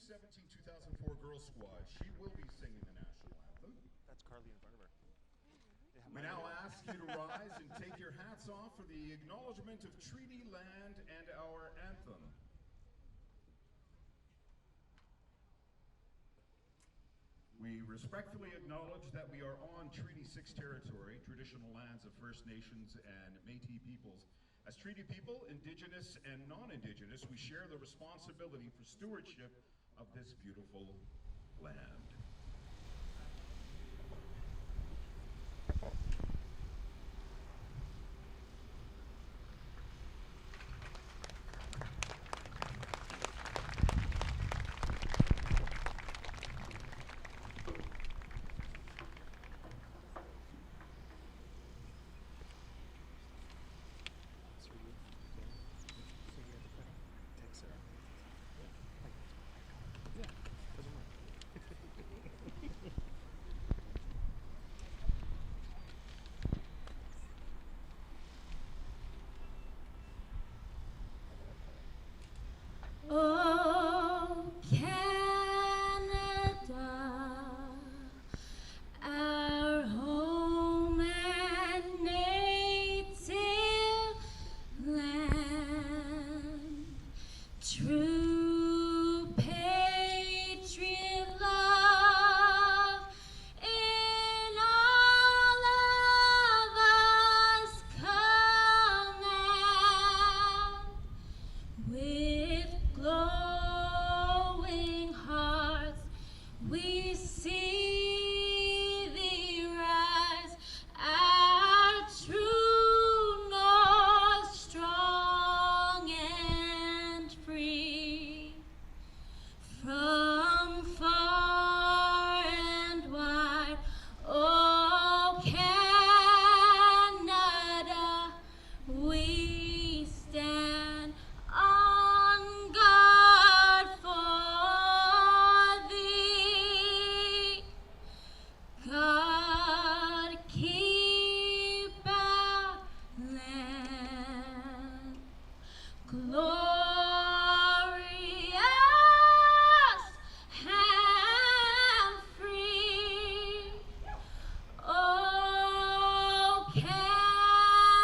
2017-2004 girls squad. She will be singing the national anthem. That's Carly in front of her. We now ask you to rise and take your hats off for the acknowledgement of treaty land and our anthem. We respectfully acknowledge that we are on Treaty 6 territory, traditional lands of First Nations and Métis peoples. As treaty people, Indigenous and non-Indigenous, we share the responsibility for stewardship of this beautiful land. Oh, Canada, our home and native land, true patriot love in all of us command. With glowing hearts, we see thee rise, our true north, strong and free. From far and wide, oh Canada, we stand on guard for thee. God keep our land glorious and free. Oh, Canada,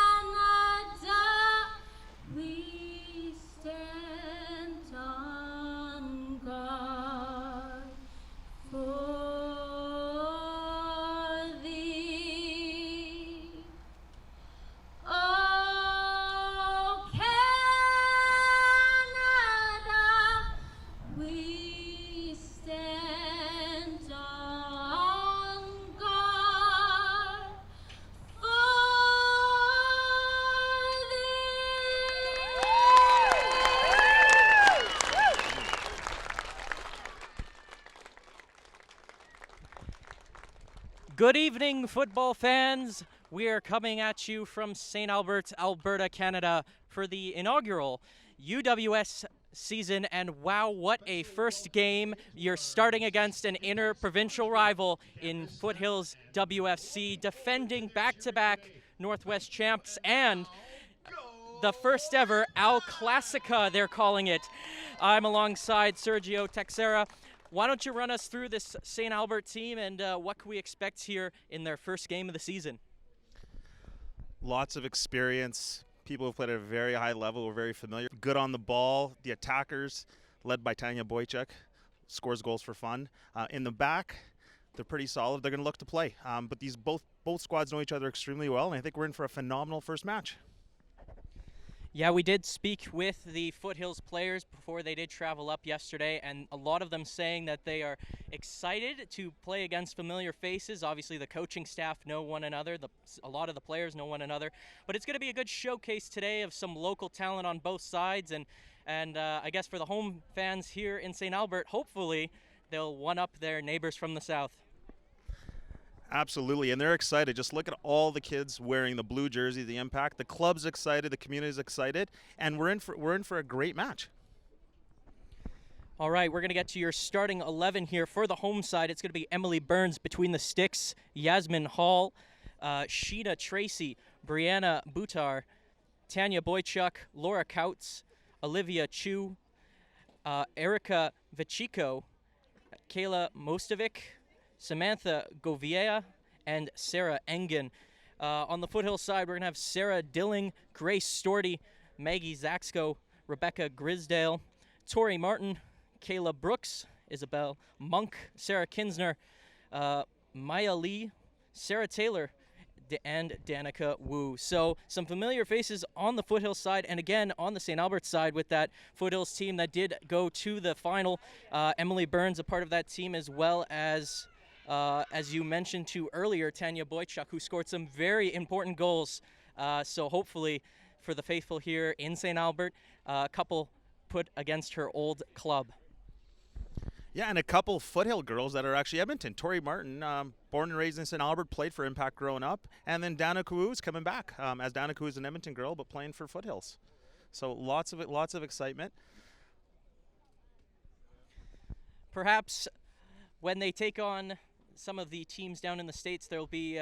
we stand on guard for thee. Oh, Canada, we stand on guard for Good evening, football fans. We are coming at you from St. Albert, Alberta, Canada for the inaugural UWS season. And wow, what a first game. You're starting against an interprovincial rival in Foothills WFC, defending back-to-back Northwest champs and the first ever Al Classica, they're calling it. I'm alongside Sergio Texera. Why don't you run us through this St. Albert team and what can we expect here in their first game of the season? Lots of experience. People who played at a very high level. We're very familiar. Good on the ball. The attackers, led by Tanya Boychuk, scores goals for fun. In the back, they're pretty solid. They're going to look to play. But these both squads know each other extremely well, and I think we're in for a phenomenal first match. Yeah, we did speak with the Foothills players before they did travel up yesterday, and a lot of them saying that they are excited to play against familiar faces. Obviously, the coaching staff know one another. A lot of the players know one another. But it's going to be a good showcase today of some local talent on both sides, and I guess for the home fans here in St. Albert, hopefully they'll one-up their neighbors from the south. Absolutely, and they're excited. Just look at all the kids wearing the blue jersey, the Impact. The club's excited, the community's excited, and we're in for a great match. All right, we're going to get to your starting 11 here. For the home side, it's going to be Emily Burns between the sticks, Yasmin Hall, Sheena Tracy, Brianna Butar, Tanya Boychuk, Laura Kautz, Olivia Chu, Erica Vichico, Kayla Mostovic, Samantha Govia, and Sarah Engen. On the Foothills side, we're going to have Sarah Dilling, Grace Storty, Maggie Zaxko, Rebecca Grisdale, Tori Martin, Kayla Brooks, Isabel Monk, Sarah Kinsner, Maya Lee, Sarah Taylor, and Danica Wu. So some familiar faces on the Foothills side, and again on the St. Albert side with that Foothills team that did go to the final. Emily Burns, a part of that team, as well as you mentioned to earlier, Tanya Boychuk, who scored some very important goals. So hopefully for the faithful here in St. Albert, a couple put against her old club. Yeah, and a couple Foothill girls that are actually Edmonton. Tori Martin, born and raised in St. Albert, played for Impact growing up. And then Danica Wu's coming back, as Danica Wu's an Edmonton girl, but playing for Foothills. So lots of excitement. Perhaps when they take on some of the teams down in the States, there will be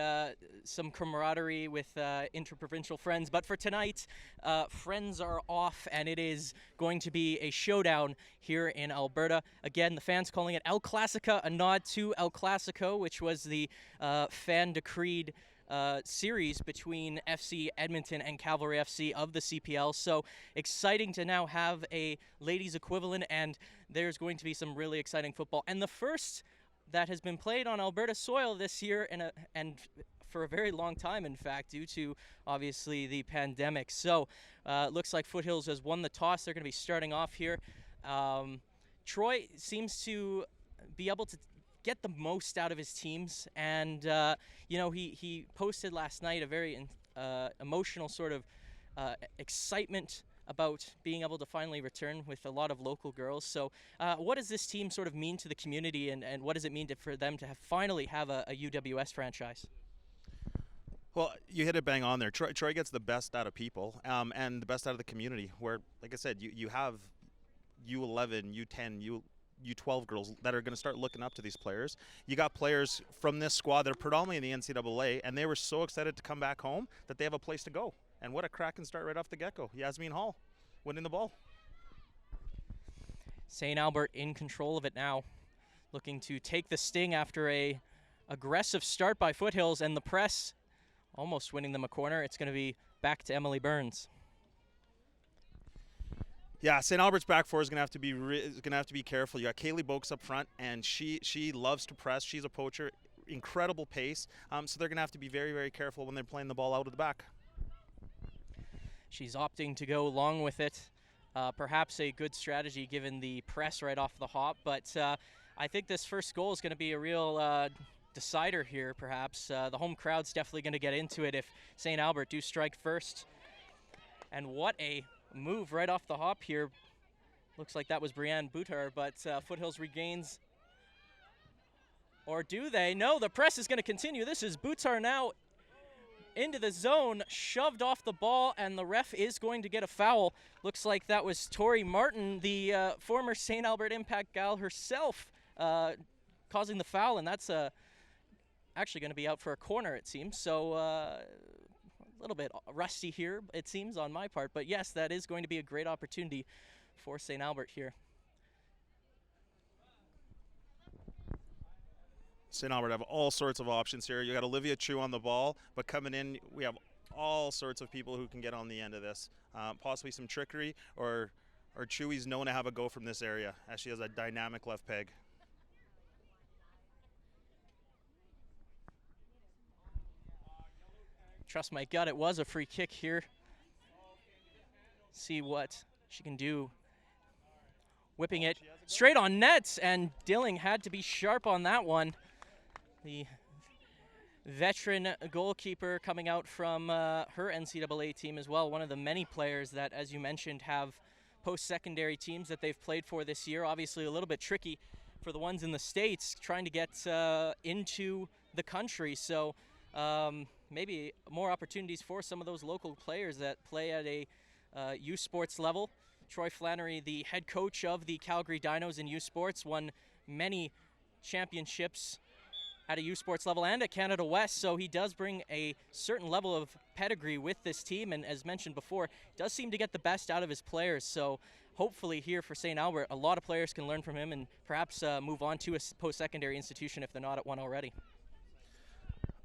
some camaraderie with interprovincial friends. But for tonight, friends are off, and it is going to be a showdown here in Alberta. Again, the fans calling it El Clasica, a nod to El Clasico, which was the fan-decreed series between FC Edmonton and Cavalry FC of the CPL. So exciting to now have a ladies equivalent, and there's going to be some really exciting football. And the first that has been played on Alberta soil this year and for a very long time, in fact, due to obviously the pandemic. So looks like Foothills has won the toss. They're going to be starting off here. Troy seems to be able to get the most out of his teams, and he posted last night a very emotional sort of excitement about being able to finally return with a lot of local girls. So what does this team sort of mean to the community, and what does it mean for them to finally have a UWS franchise? Well, you hit it bang on there. Troy gets the best out of people and the best out of the community, where, like I said, you have U11, U10, U12 girls that are going to start looking up to these players. You got players from this squad that are predominantly in the NCAA, and they were so excited to come back home that they have a place to go. And what a cracking start right off the get-go. Yasmin Hall winning the ball. St. Albert in control of it now, looking to take the sting after a aggressive start by Foothills, and the press almost winning them a corner. It's going to be back to Emily Burns. Yeah, St. Albert's back four is going to have to be careful. You got Kaylee Boakes up front, and she loves to press. She's a poacher, incredible pace. So they're going to have to be very, very careful when they're playing the ball out of the back. She's opting to go along with it. Perhaps a good strategy given the press right off the hop, but I think this first goal is going to be a real decider here, perhaps. The home crowd's definitely going to get into it if St. Albert do strike first. And what a move right off the hop here. Looks like that was Brianne Boutar, but Foothills regains. Or do they? No, the press is going to continue. This is Boutar now into the zone, shoved off the ball, and the ref is going to get a foul. Looks like that was Tori Martin, the former St. Albert Impact gal herself, causing the foul, and that's actually going to be out for a corner, it seems. So a little bit rusty here, it seems, on my part. But yes, that is going to be a great opportunity for St. Albert here. St. Albert have all sorts of options here. You got Olivia Chu on the ball, but coming in, we have all sorts of people who can get on the end of this. Possibly some trickery, or Chewy's known to have a go from this area, as she has a dynamic left peg. Trust my gut, it was a free kick here. See what she can do. Whipping it straight on nets, and Dilling had to be sharp on that one. The veteran goalkeeper coming out from her NCAA team as well. One of the many players that, as you mentioned, have post-secondary teams that they've played for this year. Obviously a little bit tricky for the ones in the States trying to get into the country. So maybe more opportunities for some of those local players that play at a youth sports level. Troy Flannery, the head coach of the Calgary Dinos in youth sports, won many championships at a youth sports level and at Canada West, so he does bring a certain level of pedigree with this team, and as mentioned before, does seem to get the best out of his players. So hopefully here for St. Albert, a lot of players can learn from him and perhaps move on to a post-secondary institution if they're not at one already.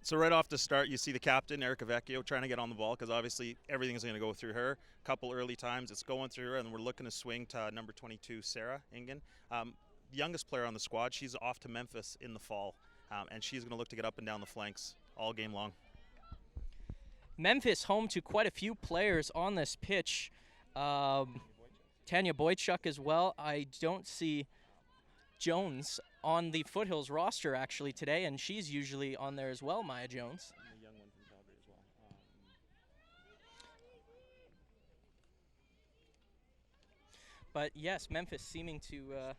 So right off the start, you see the captain, Erica Vecchio, trying to get on the ball because obviously everything is going to go through her. A couple early times, it's going through her, and we're looking to swing to number 22, Sarah Ingen. The youngest player on the squad, she's off to Memphis in the fall, and she's going to look to get up and down the flanks all game long. Memphis home to quite a few players on this pitch. Tanya Boychuk as well. I don't see Jones on the Foothills roster actually today, and she's usually on there as well, Maya Jones. And the young one from Calgary as well. But yes, Memphis seeming to...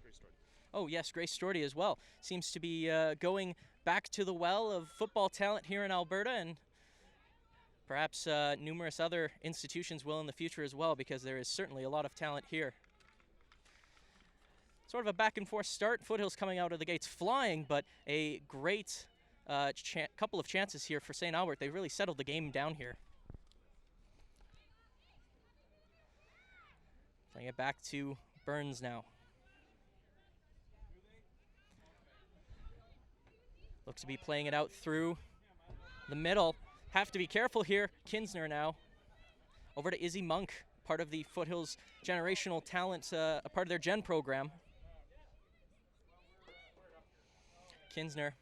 oh yes, Grace Storty as well. Seems to be going back to the well of football talent here in Alberta, and perhaps numerous other institutions will in the future as well, because there is certainly a lot of talent here. Sort of a back and forth start. Foothills coming out of the gates flying, but a great couple of chances here for St. Albert. They've really settled the game down here. Playing it back to Burns now. Looks to be playing it out through the middle. Have to be careful here. Kinsner now. Over to Izzy Monk, part of the Foothills generational talent, a part of their Gen program. Kinsner,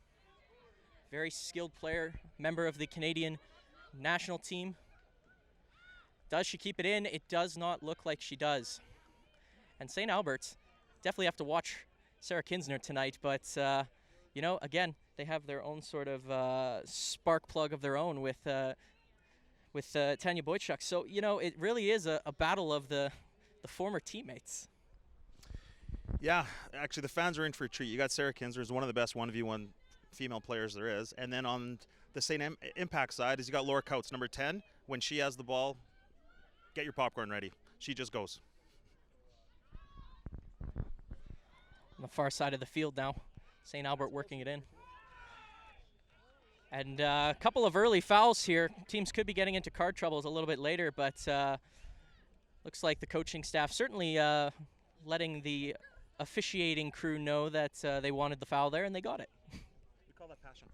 very skilled player, member of the Canadian national team. Does she keep it in? It does not look like she does. And St. Albert's definitely have to watch Sarah Kinsner tonight, but you know, again, they have their own sort of spark plug of their own with Tanya Boychuk. So, you know, it really is a battle of the former teammates. Yeah, actually the fans are in for a treat. You got Sarah Kinsner, who's one of the best 1v1 female players there is. And then on the St. Impact side is you got Laura Coates, number 10. When she has the ball, get your popcorn ready. She just goes. On the far side of the field now, St. Albert working it in. And a couple of early fouls here. Teams could be getting into card troubles a little bit later, but looks like the coaching staff certainly letting the officiating crew know that they wanted the foul there, and they got it. We call that passion.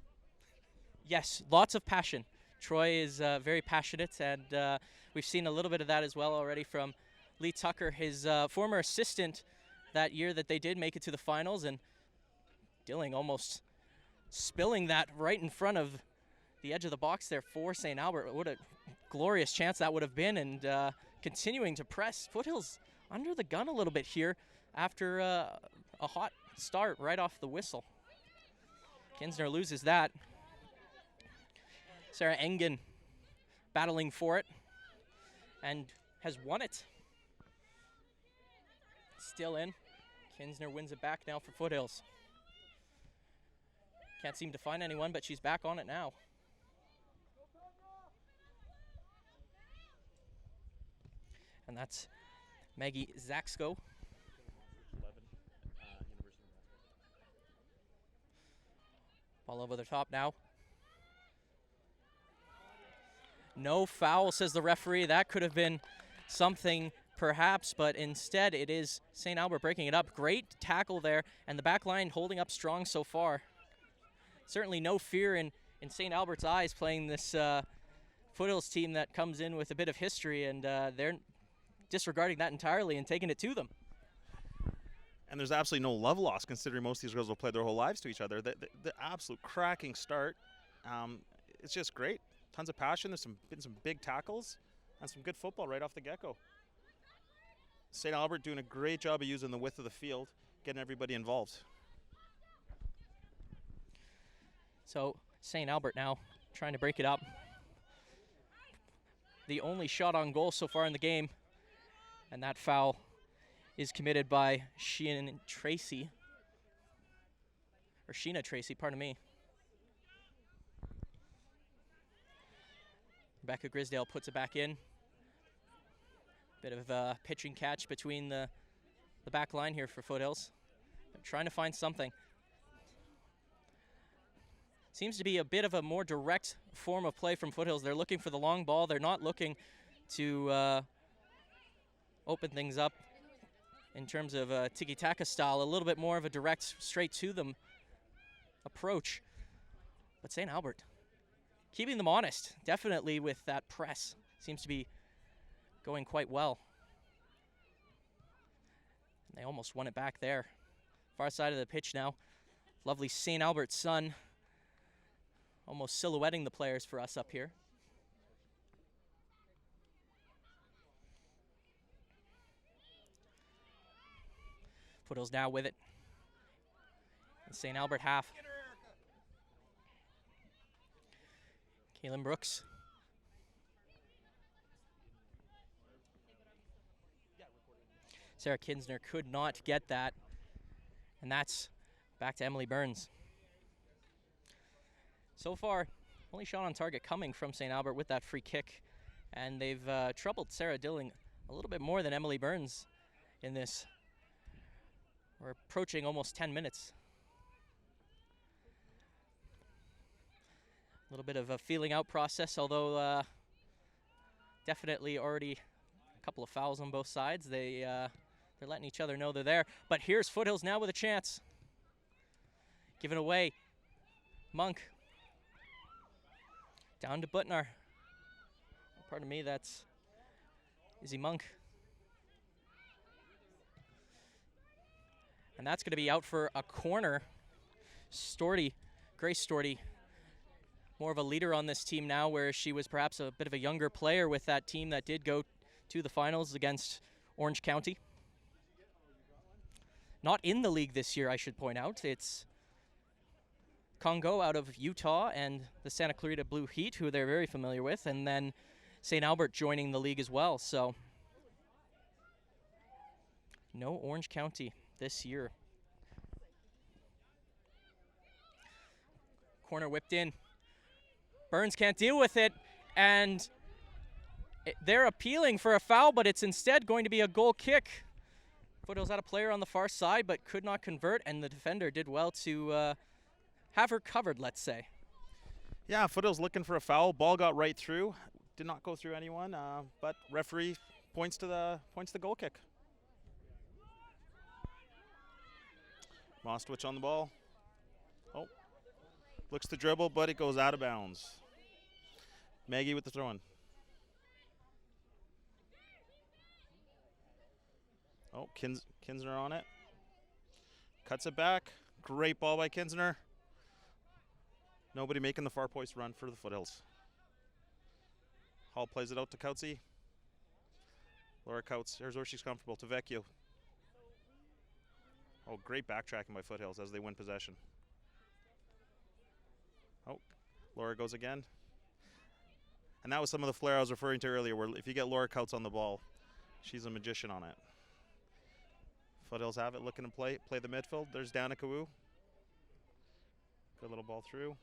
Yes, lots of passion. Troy is very passionate, and we've seen a little bit of that as well already from Lee Tucker, his former assistant that year that they did make it to the finals, and Dilling almost spilling that right in front of the edge of the box there for St. Albert. What a glorious chance that would have been, and continuing to press. Foothills under the gun a little bit here after a hot start right off the whistle. Kinsner loses that. Sarah Engen battling for it and has won it. Still in. Kinsner wins it back now for Foothills. Can't seem to find anyone, but she's back on it now. And that's Maggie Zaxko. Ball over the top now. No foul, says the referee. That could have been something perhaps, but instead it is St. Albert breaking it up. Great tackle there, and the back line holding up strong so far. Certainly no fear in St. Albert's eyes playing this Foothills team that comes in with a bit of history, and they're disregarding that entirely and taking it to them. And there's absolutely no love lost, considering most of these girls will play their whole lives to each other. The absolute cracking start. It's just great. Tons of passion. There's been some big tackles and some good football right off the get-go. St. Albert doing a great job of using the width of the field, getting everybody involved. So St. Albert now trying to break it up. The only shot on goal so far in the game, and that foul is committed by Sheena Tracy, pardon me. Rebecca Grisdale puts it back in. Bit of a pitching catch between the back line here for Foothills. They're trying to find something. Seems to be a bit of a more direct form of play from Foothills. They're looking for the long ball. They're not looking to open things up in terms of tiki-taka style, a little bit more of a direct, straight to them approach. But St. Albert keeping them honest, definitely with that press. Seems to be going quite well. And they almost won it back there. Far side of the pitch now. Lovely St. Albert sun almost silhouetting the players for us up here. Foothills now with it. And St. Albert half. Kaylin Brooks. Sarah Kinsner could not get that. And that's back to Emily Burns. So far, only shot on target coming from St. Albert with that free kick. And they've troubled Sarah Dilling a little bit more than Emily Burns in this. We're approaching almost 10 minutes. A little bit of a feeling out process, although definitely already a couple of fouls on both sides. They're letting each other know they're there. But here's Foothills now with a chance. Given away. Monk. Down to Butnar. Pardon me, that's Izzy Monk. And that's going to be out for a corner. Storty, Grace Storty, more of a leader on this team now, where she was perhaps a bit of a younger player with that team that did go to the finals against Orange County. Not in the league this year, I should point out. It's Congo out of Utah and the Santa Clarita Blue Heat, who they're very familiar with, and then St. Albert joining the league as well. So no Orange County this year. Corner whipped in. Burns can't deal with it, and they're appealing for a foul, but it's instead going to be a goal kick. Foothills had a player on the far side, but could not convert, and the defender did well to have her covered, let's say. Yeah, Foothills looking for a foul. Ball got right through. Did not go through anyone, but referee points to the goal kick. Mostwich on the ball. Oh, looks to dribble, but it goes out of bounds. Maggie with the throw-in. Oh, Kinsner on it. Cuts it back. Great ball by Kinsner. Nobody making the far post run for the Foothills. Hall plays it out to Coutsey. Laura Couts, here's where she's comfortable, to Vecchio. Oh, great backtracking by Foothills as they win possession. Oh, Laura goes again. And that was some of the flair I was referring to earlier, where if you get Laura Couts on the ball, she's a magician on it. Foothills have it, looking to play the midfield. There's Danica Wu. Good little ball through.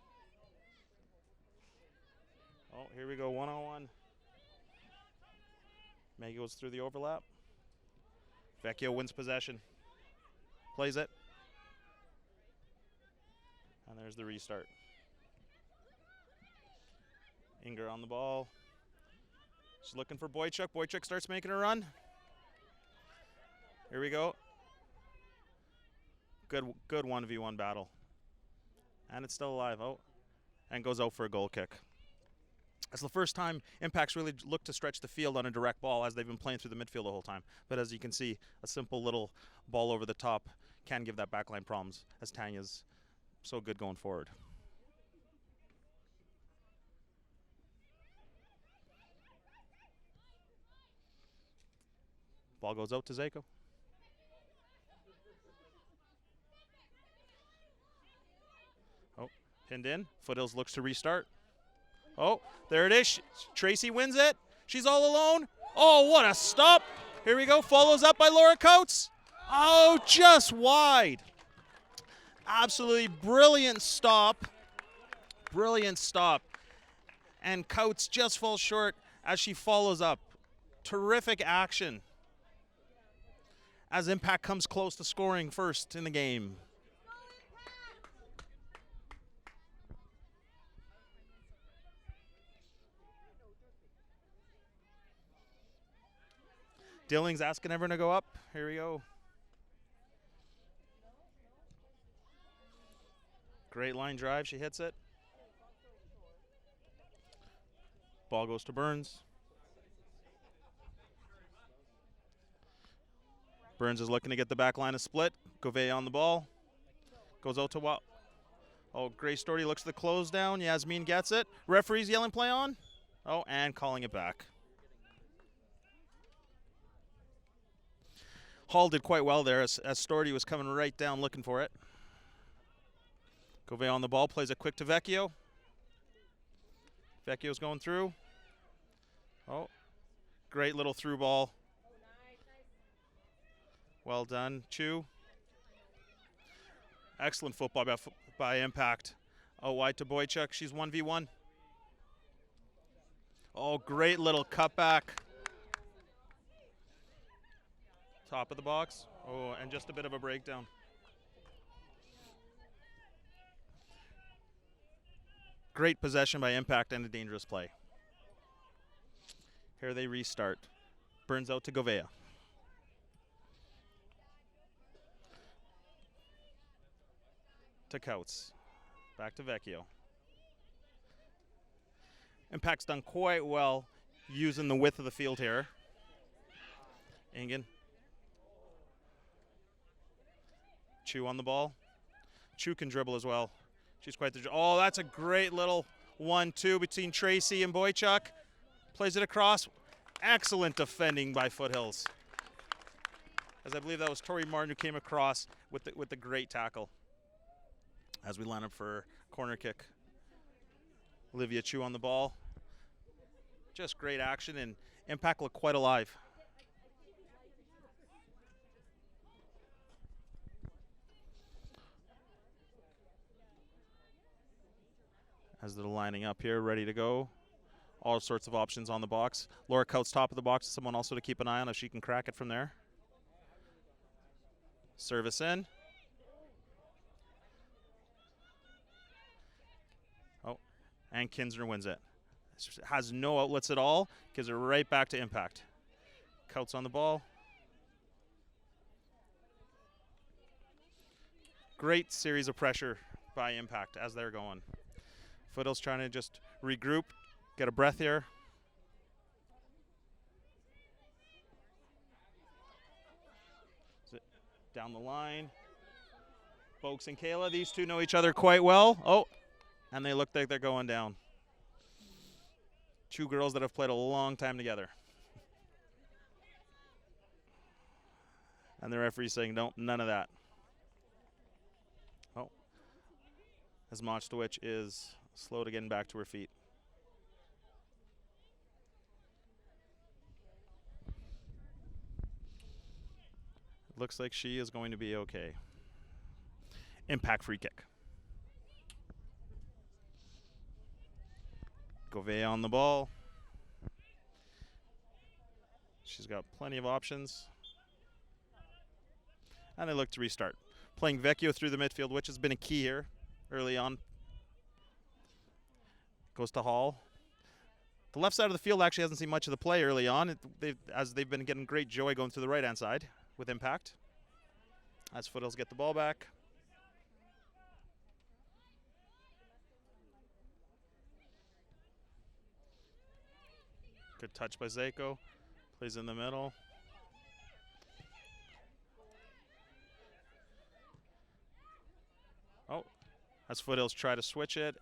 Oh, here we go, one-on-one. Maggie goes through the overlap. Vecchio wins possession. Plays it. And there's the restart. Inger on the ball. She's looking for Boychuk. Boychuk starts making a run. Here we go. Good 1v1 battle. And it's still alive. Oh, and goes out for a goal kick. It's the first time Impact's really looked to stretch the field on a direct ball, as they've been playing through the midfield the whole time. But as you can see, a simple little ball over the top can give that backline problems, as Tanya's so good going forward. Ball goes out to Zako. Oh, pinned in. Foothills looks to restart. Oh, there it is. Tracy wins it. She's all alone. Oh, what a stop. Here we go. Follows up by Laura Coates. Oh, just wide. Absolutely brilliant stop. Brilliant stop. And Coates just falls short as she follows up. Terrific action as Impact comes close to scoring first in the game. Dilling's asking everyone to go up. Here we go. Great line drive. She hits it. Ball goes to Burns. Burns is looking to get the back line to split. Gouveia on the ball. Goes out to Oh, Gray Storty looks at the close down. Yasmin gets it. Referee's yelling play on. Oh, and calling it back. Hall did quite well there as Storty was coming right down looking for it. Gouveia on the ball, plays it quick to Vecchio. Vecchio's going through. Oh, great little through ball. Well done, Chu. Excellent football by Impact. Oh, wide to Boychuk. She's 1v1. Oh, great little cutback. Top of the box. Oh, and just a bit of a breakdown. Great possession by Impact and a dangerous play. Here they restart. Burns out to Gouveia. To Coates. Back to Vecchio. Impact's done quite well using the width of the field here. Ingen. Chu on the ball. Chu can dribble as well. She's quite the... Oh, that's a great little 1-2 between Tracy and Boychuk. Plays it across. Excellent defending by Foothills. As I believe that was Tori Martin who came across with the great tackle. As we line up for corner kick. Olivia Chu on the ball. Just great action, and Impact looked quite alive. As they're lining up here, ready to go. All sorts of options on the box. Laura Coates top of the box. Someone also to keep an eye on if she can crack it from there. Service in. Oh, and Kinsner wins it. Has no outlets at all. Gives it right back to Impact. Coates on the ball. Great series of pressure by Impact as they're going. Foothills trying to just regroup, get a breath here. Down the line. Folks and Kayla, these two know each other quite well. Oh, and they look like they're going down. Two girls that have played a long time together. And the referee's saying, no, none of that. Oh, as Mochtowicz is slow to getting back to her feet. It looks like she is going to be okay. Impact free kick. Gouveia on the ball. She's got plenty of options. And they look to restart. Playing Vecchio through the midfield, which has been a key here early on. Goes to Hall. The left side of the field actually hasn't seen much of the play early on, as they've been getting great joy going through the right-hand side with Impact. As Foothills get the ball back. Good touch by Zako. Plays in the middle. Oh, as Foothills try to switch it,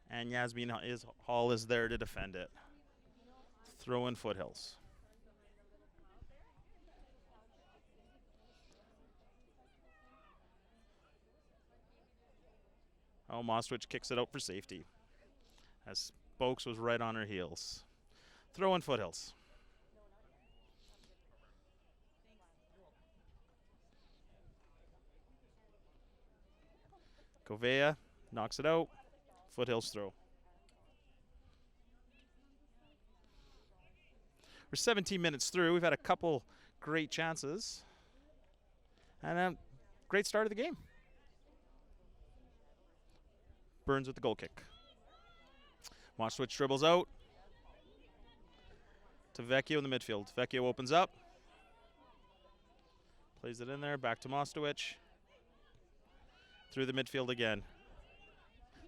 and Yasmin Hall is there to defend it. Throw in Foothills. Oh, Moskowitz kicks it out for safety, as Boakes was right on her heels. Throw in Foothills. Gouveia knocks it out. Foothills throw. We're 17 minutes through. We've had a couple great chances. And a great start of the game. Burns with the goal kick. Moskowitz dribbles out to Vecchio in the midfield. Vecchio opens up. Plays it in there. Back to Moskowitz. Through the midfield again.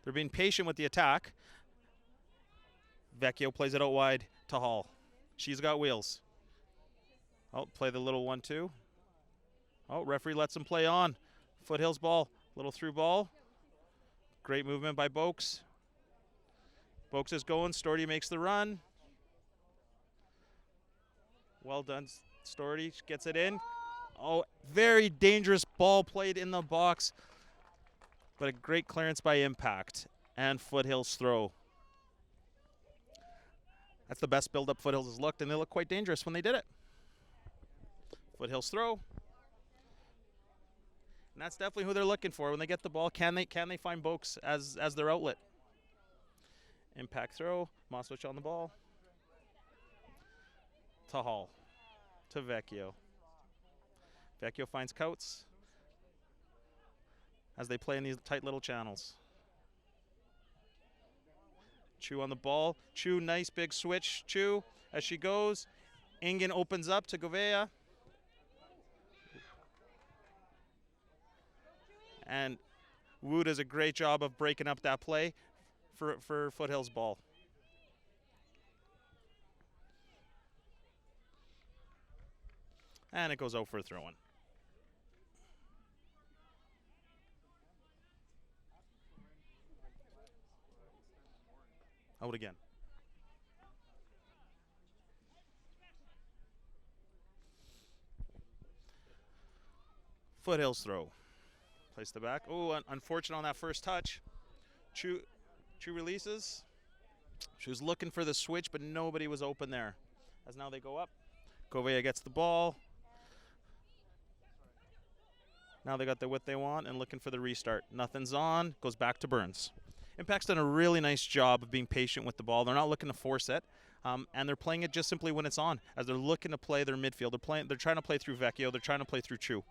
They're being patient with the attack. Vecchio plays it out wide to Hall. She's got wheels. Oh, play the little 1-2. Oh, referee lets him play on. Foothills ball, little through ball. Great movement by Boakes. Boakes is going, Storty makes the run. Well done, Storty gets it in. Oh, very dangerous ball played in the box. But a great clearance by Impact. And Foothills throw. That's the best build-up Foothills has looked, and they look quite dangerous when they did it. Foothills throw. And that's definitely who they're looking for when they get the ball. Can they find Boakes as their outlet? Impact throw. Moswich on the ball. To Hall. To Vecchio. Vecchio finds Coates as they play in these tight little channels. Chu on the ball. Chu, nice big switch. Chu, as she goes. Ingen opens up to Govea. And Wood does a great job of breaking up that play for Foothills ball. And it goes out for a throw-in. Out again. Foothills throw. Place the back. Oh, unfortunate on that first touch. Chu releases. She was looking for the switch, but nobody was open there. As now they go up. Govea gets the ball. Now they got the width they want and looking for the restart. Nothing's on. Goes back to Burns. Impact's done a really nice job of being patient with the ball. They're not looking to force it, and they're playing it just simply when it's on. As they're looking to play their midfield, they're trying to play through Vecchio. They're trying to play through Chu.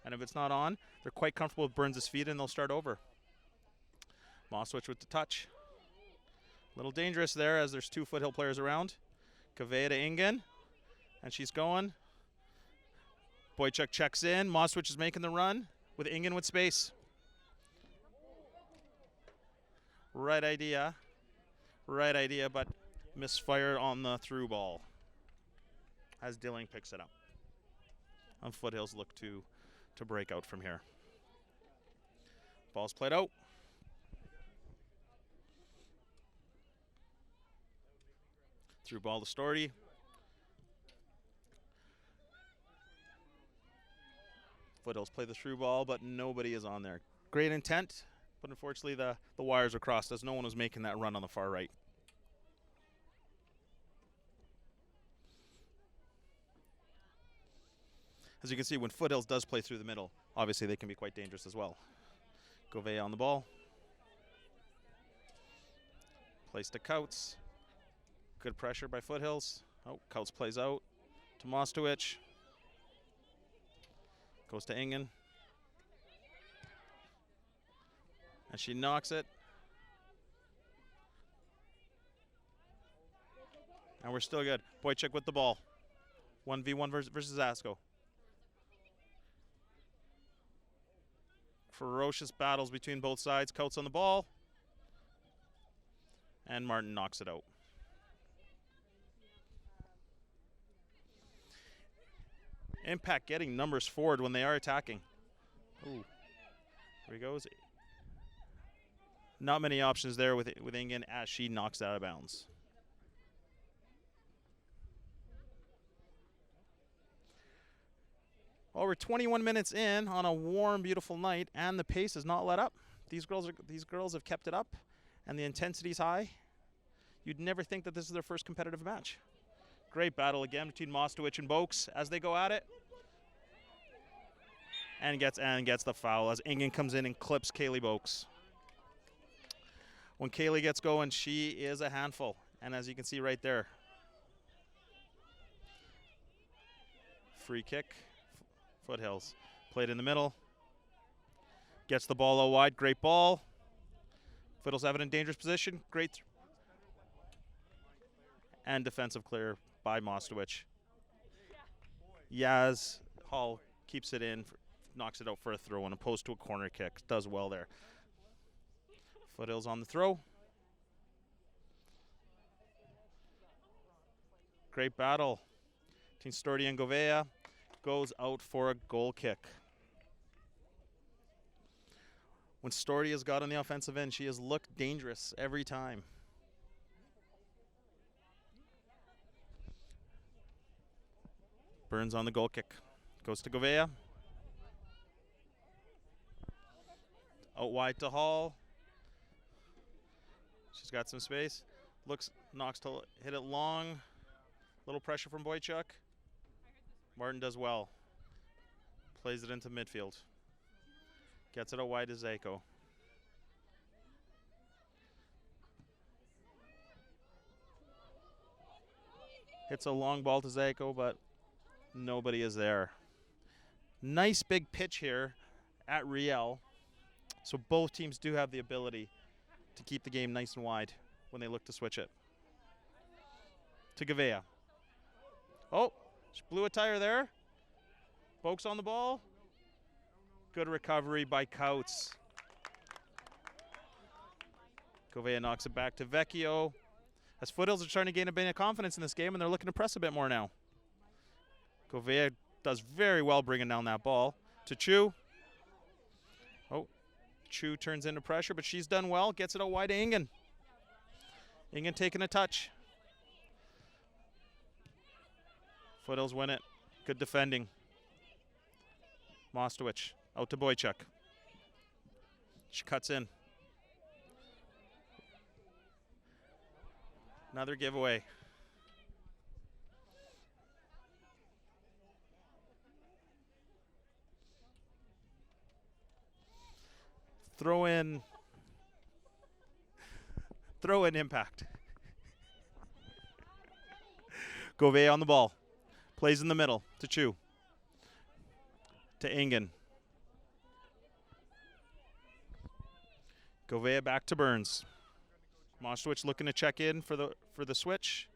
And if it's not on, they're quite comfortable with Burns' feet, and they'll start over. Moswich with the touch. A little dangerous there as there's two Foothill players around. Govea to Ingen, and she's going. Boychuk checks in. Moswich is making the run with Ingen with space. Right idea, but misfire on the through ball as Dilling picks it up. And Foothills look to break out from here. Ball's played out. Through ball to Storty. Foothills play the through ball, but nobody is on there. Great intent. But unfortunately, the wires are crossed as no one was making that run on the far right. As you can see, when Foothills does play through the middle, obviously they can be quite dangerous as well. Govea on the ball. Place to Coates. Good pressure by Foothills. Oh, Coates plays out to Mostowicz. Goes to Ingen. And she knocks it. And we're still good. Boychuk with the ball. 1v1 versus Asko. Ferocious battles between both sides. Coates on the ball. And Martin knocks it out. Impact getting numbers forward when they are attacking. Ooh. There he goes. Not many options there with Ingen as she knocks it out of bounds. Well, we're 21 minutes in on a warm, beautiful night, and the pace has not let up. These girls have kept it up, and the intensity's high. You'd never think that this is their first competitive match. Great battle again between Mostowicz and Boakes as they go at it. And gets the foul as Ingen comes in and clips Kaylee Boakes. When Kaylee gets going, she is a handful. And as you can see right there, free kick, Foothills. Played in the middle. Gets the ball out wide, great ball. Foothills have it in dangerous position, great. And defensive clear by Mostowicz. Yaz Hall keeps it in, knocks it out for a throw, and opposed to a corner kick. Does well there. Foothills on the throw. Great battle. Team Storti and Govea goes out for a goal kick. When Storti has got on the offensive end, she has looked dangerous every time. Burns on the goal kick. Goes to Govea. Out wide to Hall. She's got some space. Knocks to hit it long. Little pressure from Boychuk. Martin does well. Plays it into midfield. Gets it out wide to Zako. Hits a long ball to Zako, but nobody is there. Nice big pitch here at Riel. So both teams do have the ability to keep the game nice and wide when they look to switch it. To Govea. Oh, she blew a tire there. Folks on the ball. Good recovery by Couts. Govea knocks it back to Vecchio. As Foothills are trying to gain a bit of confidence in this game, and they're looking to press a bit more now. Govea does very well bringing down that ball. To Chu. Oh, Chu turns into pressure, but she's done well. Gets it out wide to Ingen. Ingen taking a touch. Foothills win it. Good defending. Mostowicz out to Boychuk. She cuts in. Another giveaway. Throw in Impact. Govea on the ball. Plays in the middle to Chu. To Ingen. Govea back to Burns. Mostowicz looking to check in for the switch.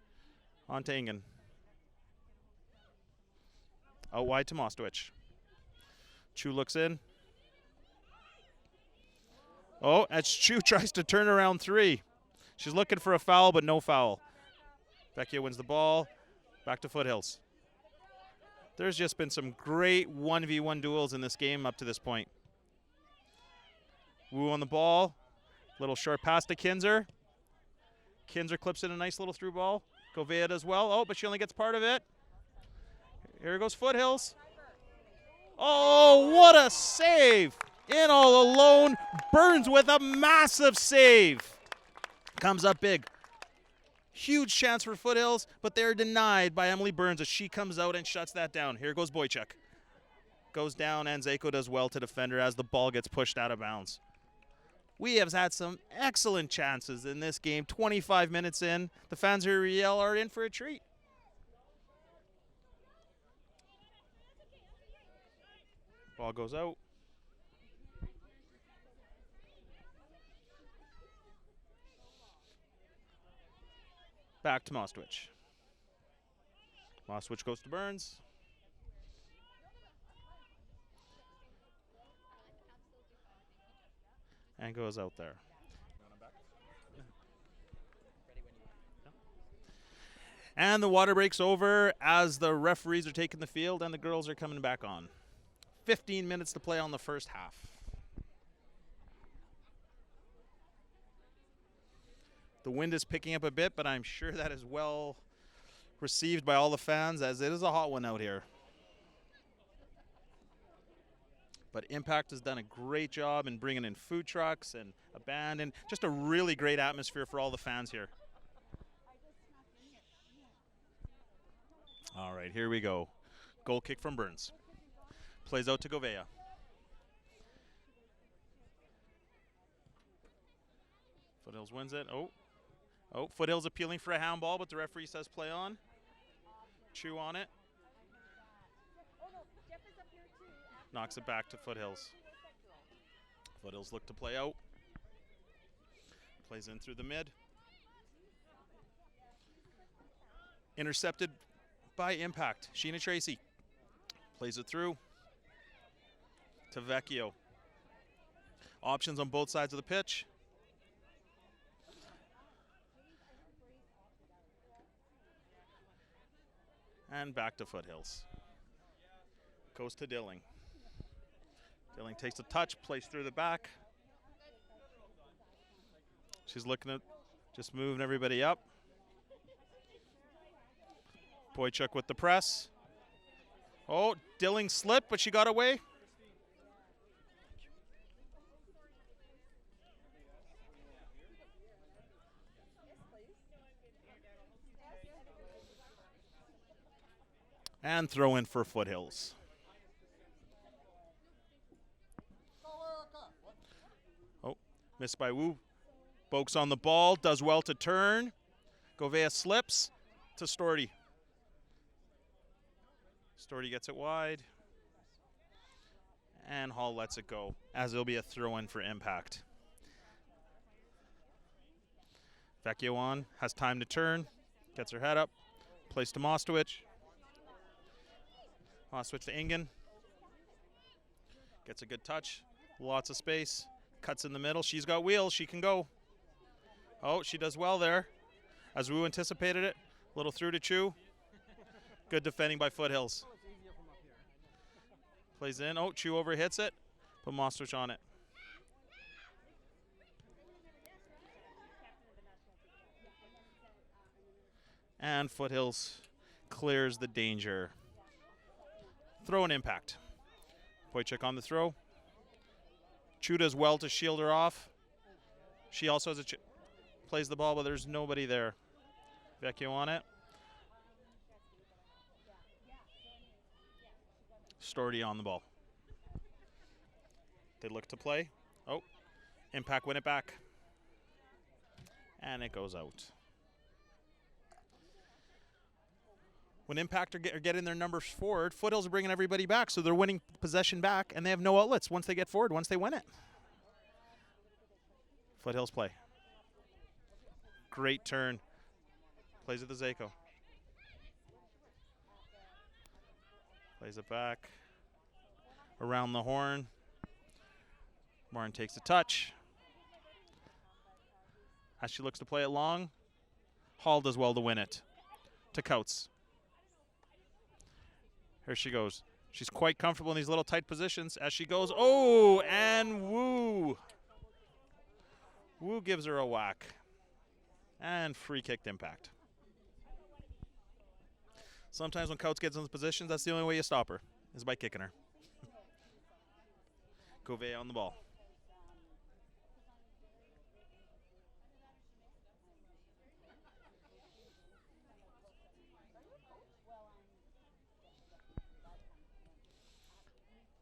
On to Ingen. Out wide to Mostowicz. Chu looks in. Oh, as Chu tries to turn around three. She's looking for a foul, but no foul. Vecchia wins the ball. Back to Foothills. There's just been some great 1v1 duels in this game up to this point. Wu on the ball. Little short pass to Kinzer. Kinzer clips in a nice little through ball. Govea does well. Oh, but she only gets part of it. Here goes Foothills. Oh, what a save. In all alone. Burns with a massive save. Comes up big. Huge chance for Foothills, but they're denied by Emily Burns as she comes out and shuts that down. Here goes Boychuk. Goes down, and Zako does well to defend her as the ball gets pushed out of bounds. We have had some excellent chances in this game. 25 minutes in. The fans here at Riel are in for a treat. Ball goes out. Back to Mostowicz. Mostowicz goes to Burns. And goes out there. And the water breaks over as the referees are taking the field and the girls are coming back on. 15 minutes to play on the first half. The wind is picking up a bit, but I'm sure that is well received by all the fans as it is a hot one out here. But Impact has done a great job in bringing in food trucks and a band and just a really great atmosphere for all the fans here. All right, here we go. Goal kick from Burns. Plays out to Govea. Foothills wins it. Oh, Foothills appealing for a handball, but the referee says play on. Chew on it. Knocks it back to Foothills. Foothills look to play out. Plays in through the mid. Intercepted by Impact. Sheena Tracy plays it through to Vecchio. Options on both sides of the pitch. And back to Foothills. Goes to Dilling. Dilling takes a touch, plays through the back. She's looking at just moving everybody up. Boychuk with the press. Oh, Dilling slipped, but she got away. And throw in for Foothills. Oh, missed by Wu. Boak's on the ball, does well to turn. Govea slips to Storty. Storty gets it wide. And Hall lets it go, as it'll be a throw-in for Impact. Vecchio on, has time to turn, gets her head up, plays to Mostowich. Mostowich to Ingen. Gets a good touch, lots of space, cuts in the middle. She's got wheels, she can go. Oh, she does well there, as Wu anticipated it. Little through to Chu. Good defending by Foothills. Plays in. Oh, Chu overhits it. Put Mostowich on it. And Foothills clears the danger. Throw and Impact. Boychuk on the throw. Chu does well to shield her off. She also has plays the ball, but there's nobody there. Vecchio on it. Storty on the ball. They look to play. Oh, Impact win it back. And it goes out. When Impact are getting their numbers forward, Foothills are bringing everybody back, so they're winning possession back, and they have no outlets once they get forward, once they win it. Foothills play. Great turn. Plays it to Zako. Plays it back. Around the horn. Martin takes a touch. As she looks to play it long, Hall does well to win it. To Coates. Here she goes. She's quite comfortable in these little tight positions as she goes. Oh, and Wu. Wu gives her a whack. And free kicked Impact. Sometimes when Coates gets in those positions, that's the only way you stop her, is by kicking her. Govea on the ball.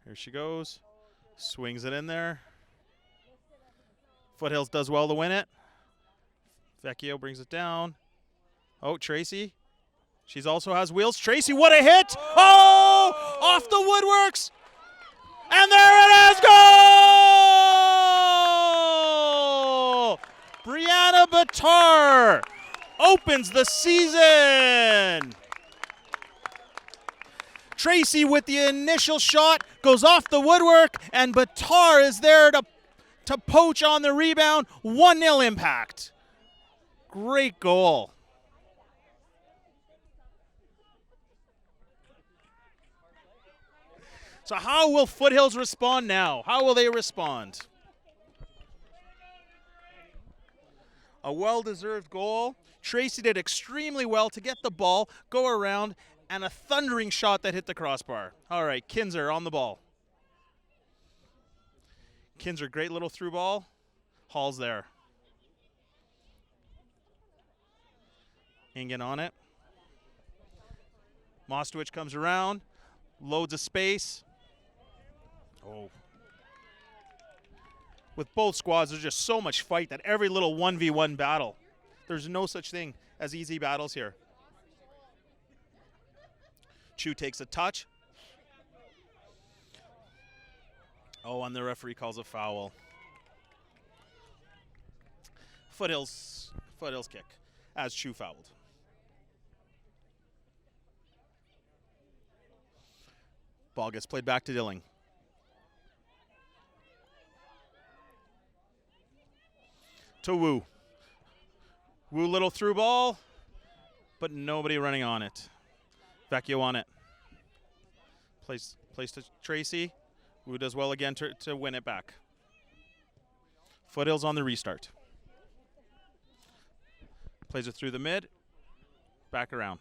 Here she goes. Swings it in there. Foothills does well to win it. Vecchio brings it down. Oh, Tracy. She's also has wheels. Tracy, what a hit! Oh! Off the woodworks! And there it is! Goal! Brianna Batar opens the season! Tracy with the initial shot goes off the woodwork, and Batar is there to poach on the rebound. 1-0 Impact. Great goal. So how will Foothills respond now? How will they respond? A well-deserved goal. Tracy did extremely well to get the ball, go around, and a thundering shot that hit the crossbar. All right, Kinzer on the ball. Kinzer, great little through ball. Hall's there. Ingen on it. Mostowich comes around, loads of space. Oh. With both squads, there's just so much fight that every little 1v1 battle. There's no such thing as easy battles here. Chu takes a touch. Oh, and the referee calls a foul. Foothills kick as Chu fouled. Ball gets played back to Dilling. To Wu. Wu little through ball, but nobody running on it. Vecchio on it. Place to Tracy. Wu does well again to win it back. Foothills on the restart. Plays it through the mid. Back around.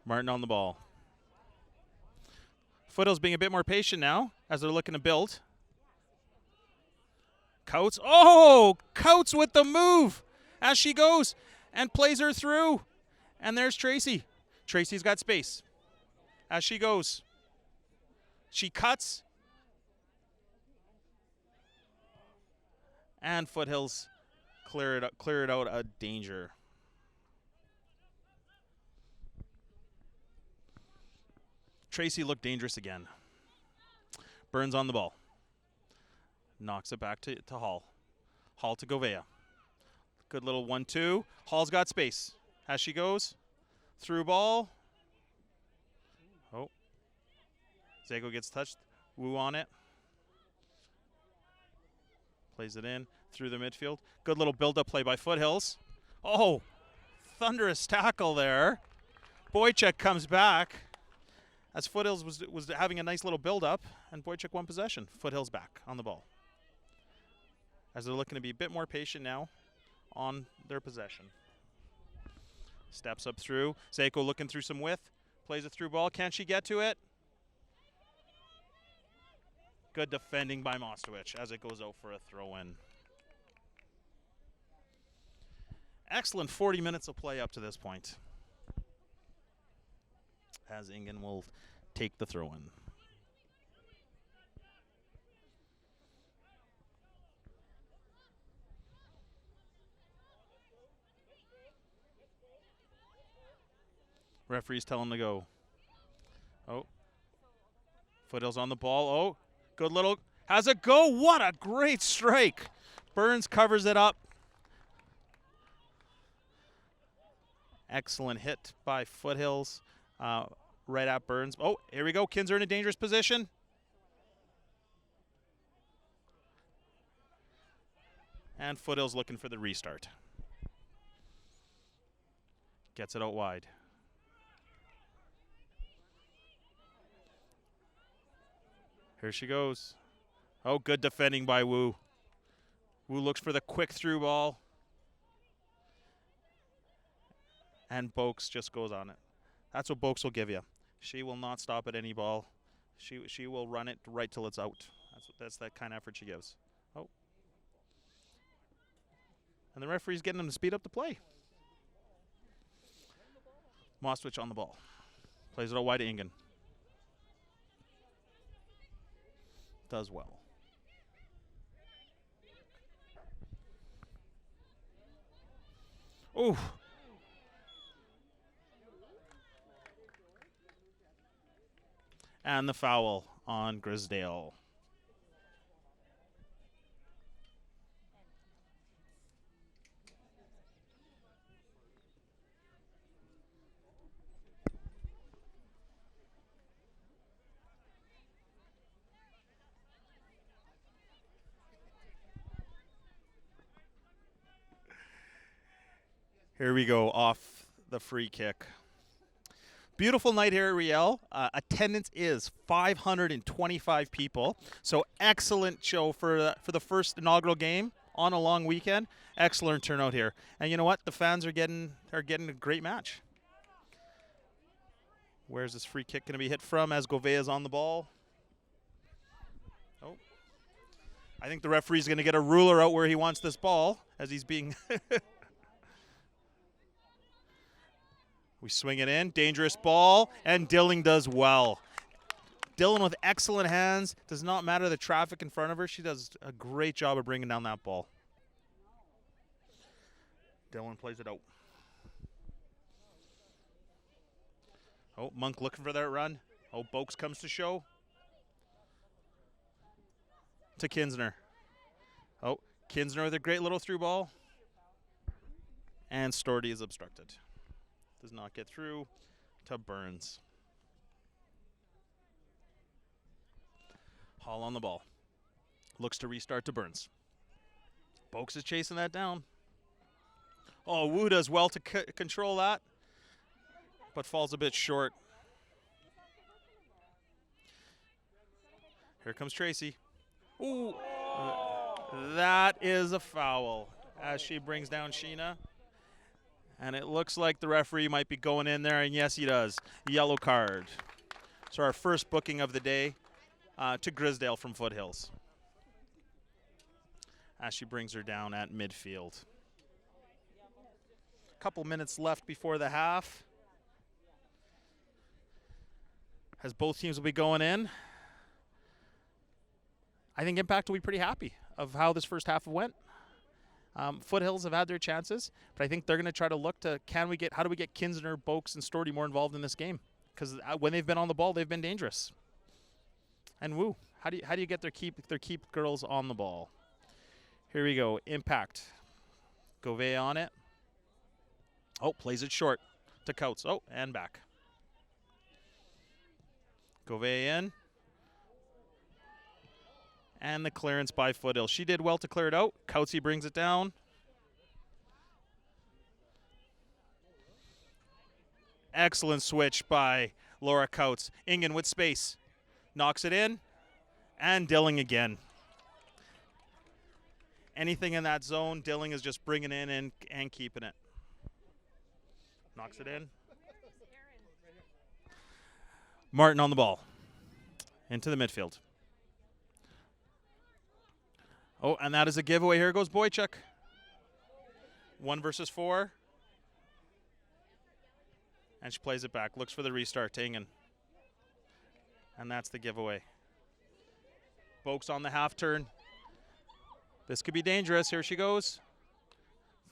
Martin on the ball. Foothills being a bit more patient now as they're looking to build. Coates. Oh! Coates with the move as she goes and plays her through. And there's Tracy. Tracy's got space as she goes. She cuts. And Foothills clear it out a danger. Tracy looked dangerous again. Burns on the ball. Knocks it back to Hall. Hall to Govea. Good little 1-2. Hall's got space. As she goes. Through ball. Oh. Zago gets touched. Wu on it. Plays it in. Through the midfield. Good little build-up play by Foothills. Oh. Thunderous tackle there. Boychuk comes back. As Foothills was having a nice little build-up, and Boychuk won possession. Foothills back on the ball. As they're looking to be a bit more patient now on their possession. Steps up through. Seiko looking through some width. Plays a through ball. Can she get to it? Good defending by Mostowich as it goes out for a throw-in. Excellent 40 minutes of play up to this point. As Ingen will take the throw-in. Referee's telling him to go. Oh. Foothills on the ball. Oh, good little. Has it go? What a great strike. Burns covers it up. Excellent hit by Foothills. Right at Burns. Oh, here we go. Kinzer in a dangerous position. And Foothills looking for the restart. Gets it out wide. Here she goes. Oh, good defending by Wu. Wu looks for the quick through ball. And Boakes just goes on it. That's what Boakes will give you. She will not stop at any ball. She will run it right till it's out. That's that kind of effort she gives. Oh. And the referee's getting them to speed up the play. Mostowich on the ball. Plays it all wide to Ingen. Does well. Ooh. And the foul on Grisdale. Here we go, off the free kick. Beautiful night here at Riel. Attendance is 525 people. So excellent show for the first inaugural game on a long weekend. Excellent turnout here. And you know what? The fans are getting a great match. Where's this free kick going to be hit from as Govea is on the ball? Oh. I think the referee's going to get a ruler out where he wants this ball as he's being We swing it in, dangerous ball, and Dilling does well. Dylan with excellent hands. Does not matter the traffic in front of her. She does a great job of bringing down that ball. Dylan plays it out. Oh, Monk looking for that run. Oh, Boakes comes to show. To Kinsner. Oh, Kinsner with a great little through ball. And Storty is obstructed. Does not get through to Burns. Hall on the ball. Looks to restart to Burns. Boakes is chasing that down. Oh, Wu does well to control that. but falls a bit short. Here comes Tracy. Ooh, that is a foul as she brings down Sheena. And it looks like the referee might be going in there, and yes, he does. Yellow card. So our first booking of the day to Grisdale from Foothills as she brings her down at midfield. Couple minutes left before the half, as both teams will be going in. I think Impact will be pretty happy of how this first half went. Foothills have had their chances, but I think they're going to try to look to how do we get Kinsner, Boakes, and Storty more involved in this game? Because when they've been on the ball, they've been dangerous. And woo, how do you get their keep girls on the ball? Here we go, Impact. Gouvet on it. Oh, plays it short to Coates. Oh, and back. Gouvet in. And the clearance by Foothills. She did well to clear it out. Coatsy brings it down. Excellent switch by Laura Coates. Ingen with space. Knocks it in. And Dilling again. Anything in that zone, Dilling is just bringing it in and keeping it. Knocks it in. Martin on the ball. Into the midfield. Oh, and that is a giveaway. Here goes Boychuk. 1 versus 4. And she plays it back. Looks for the restart. Tingen. And that's the giveaway. Boakes on the half turn. This could be dangerous. Here she goes.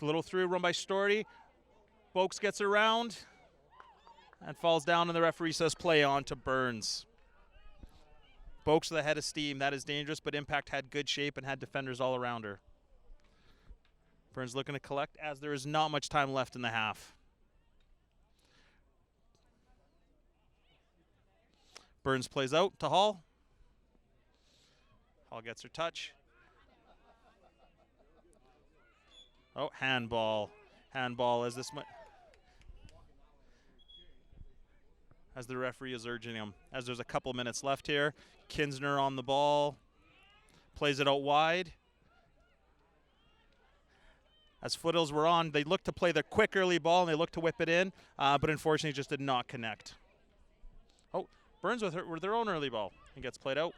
A little through, run by Storty. Boakes gets around and falls down, and the referee says play on to Burns. Boakes with a head of steam. That is dangerous, but Impact had good shape and had defenders all around her. Burns looking to collect as there is not much time left in the half. Burns plays out to Hall. Hall gets her touch. Oh, handball. Handball as as the referee is urging him. As there's a couple minutes left here. Kinsner on the ball. Plays it out wide. As Foothills were on, they looked to play the quick early ball and they looked to whip it in, but unfortunately just did not connect. Oh, Burns with their own early ball. It gets played out.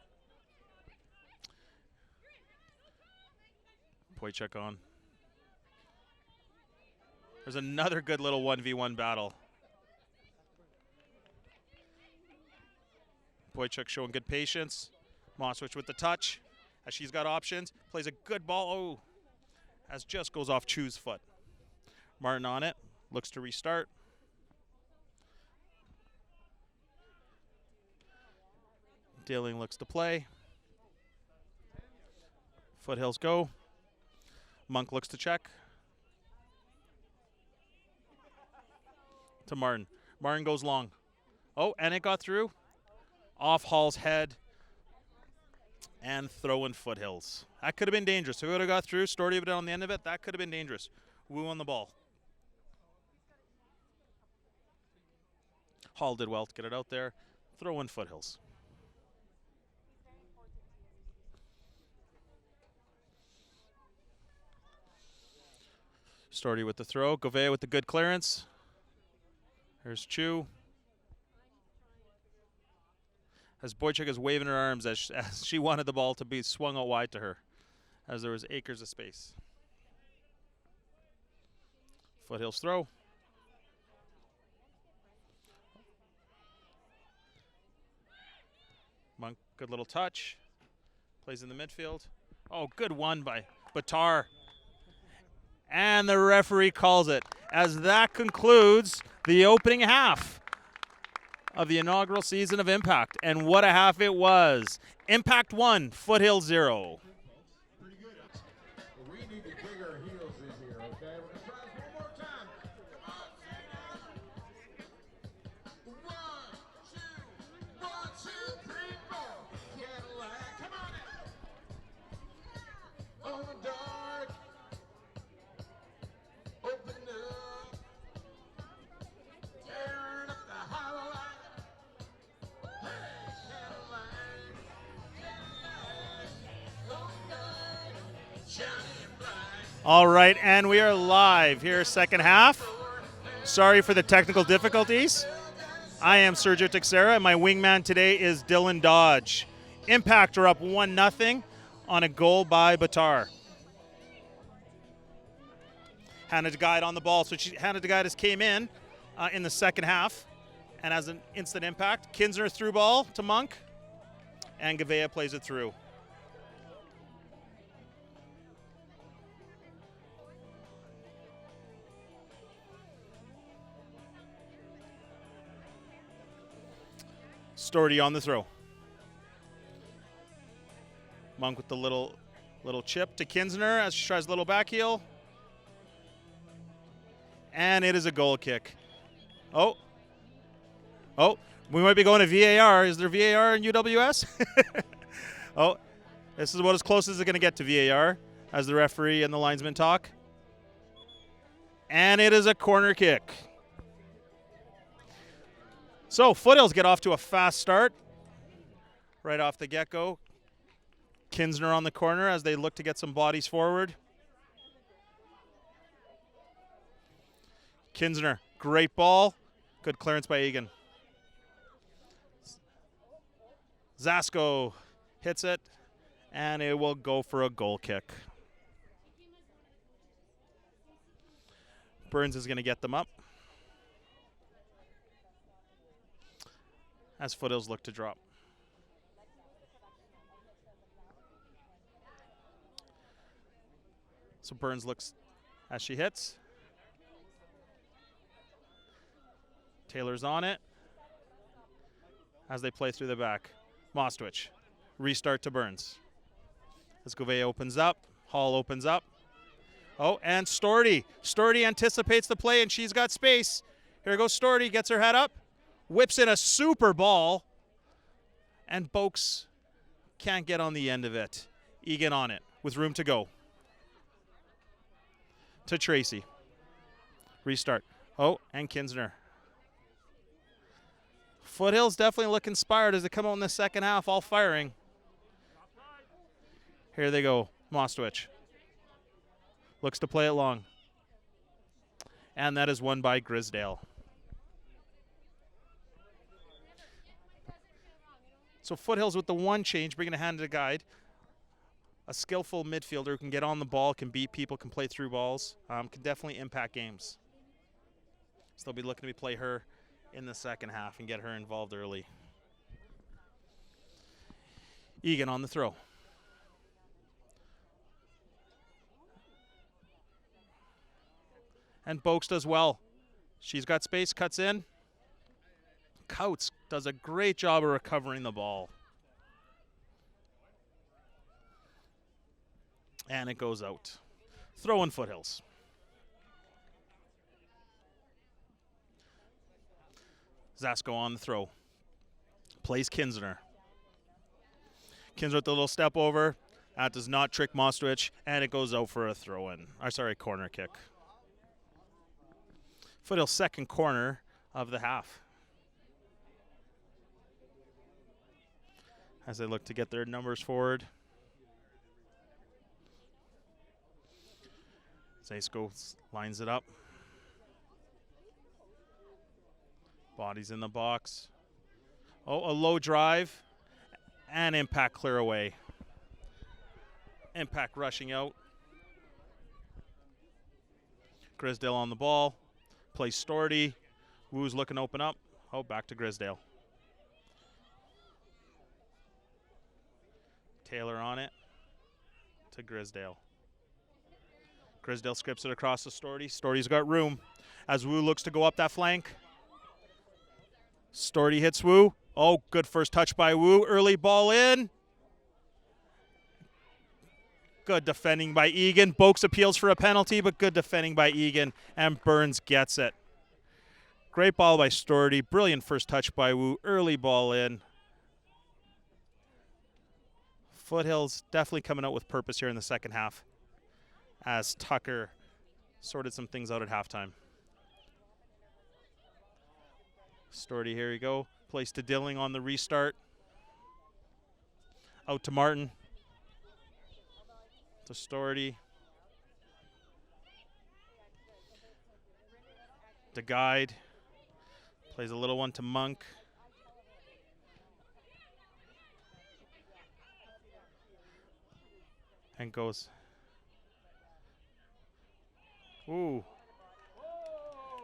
Boychuk on. There's another good little 1v1 battle. Boychuk showing good patience. Moswich with the touch as she's got options. Plays a good ball. Oh, as just goes off Chu's foot. Martin on it. Looks to restart. Dilling looks to play. Foothills go. Monk looks to check. To Martin. Martin goes long. Oh, and it got through. Off Hall's head. And throw in Foothills. That could have been dangerous. If it would have got through, Storty would have on the end of it, that could have been dangerous. Wu on the ball. Hall did well to get it out there. Throw in Foothills. Storty with the throw. Gouvet with the good clearance. There's Chu. As Boychuk is waving her arms as she wanted the ball to be swung out wide to her, as there was acres of space. Foothills throw. Monk, good little touch. Plays in the midfield. Oh, good one by Batar. And the referee calls it, as that concludes the opening half of the inaugural season of Impact. And what a half it was. Impact 1, Foothills 0. Pretty good. We need to dig our heels in here, okay? We're gonna try this one more time. Come on, Tina. 1, 2, 3, 4. Cadillac, come on in. On the dark. Open up. Tearing up All right, and we are live here, second half. Sorry for the technical difficulties. I am Sergio Texera, and my wingman today is Dylan Dodge. Impact are up 1-0 on a goal by Batar. Hannah DeGuide on the ball, so Hannah DeGuide has came in the second half and has an instant impact. Kinsner through ball to Monk, and Gavea plays it through. Storty on the throw. Monk with the little chip to Kinsner as she tries a little back heel. And it is a goal kick. Oh, we might be going to VAR. Is there VAR in UWS? Oh, this is about as close as it's going to get to VAR as the referee and the linesman talk. And it is a corner kick. So Foothills get off to a fast start right off the get-go. Kinsner on the corner as they look to get some bodies forward. Kinsner, great ball. Good clearance by Egan. Zasko hits it, and it will go for a goal kick. Burns is going to get them up as Foothills look to drop. So Burns looks as she hits. Taylor's on it as they play through the back. Mostwich, restart to Burns. As Gouveia opens up, Hall opens up. Oh, and Storty. Storty anticipates the play, and she's got space. Here goes Storty, gets her head up, whips in a super ball, and Boakes can't get on the end of it. Egan on it with room to go. To Tracy. Restart. Oh, and Kinsner. Foothills definitely look inspired as they come out in the second half, all firing. Here they go, Mostwich. Looks to play it long. And that is won by Grisdale. So Foothills with the one change, bringing a hand to the guide. A skillful midfielder who can get on the ball, can beat people, can play through balls, can definitely impact games. So they'll be looking to play her in the second half and get her involved early. Egan on the throw. And Boakes does well. She's got space, cuts in. Coates does a great job of recovering the ball. And it goes out. Throw in Foothills. Zasko on the throw. Plays Kinsner. Kinsner with the little step over. That does not trick Mostwich, and it goes out for a throw-in. Corner kick. Foothills' second corner of the half. As they look to get their numbers forward. Zasko lines it up. Bodies in the box. Oh, a low drive. And Impact clear away. Impact rushing out. Grisdale on the ball. Plays Storty. Woo's looking to open up. Oh, back to Grisdale. Taylor on it. To Grisdale. Grisdale scripts it across to Storty. Storty's got room as Woo looks to go up that flank. Storty hits Woo. Oh, good first touch by Woo. Early ball in. Good defending by Egan. Boakes appeals for a penalty, but good defending by Egan, and Burns gets it. Great ball by Storty. Brilliant first touch by Woo. Early ball in. Foothills definitely coming out with purpose here in the second half as Tucker sorted some things out at halftime. Storty, here you go. Place to Dilling on the restart. Out to Martin. To Storty. The guide plays a little one to Monk. And goes. Ooh.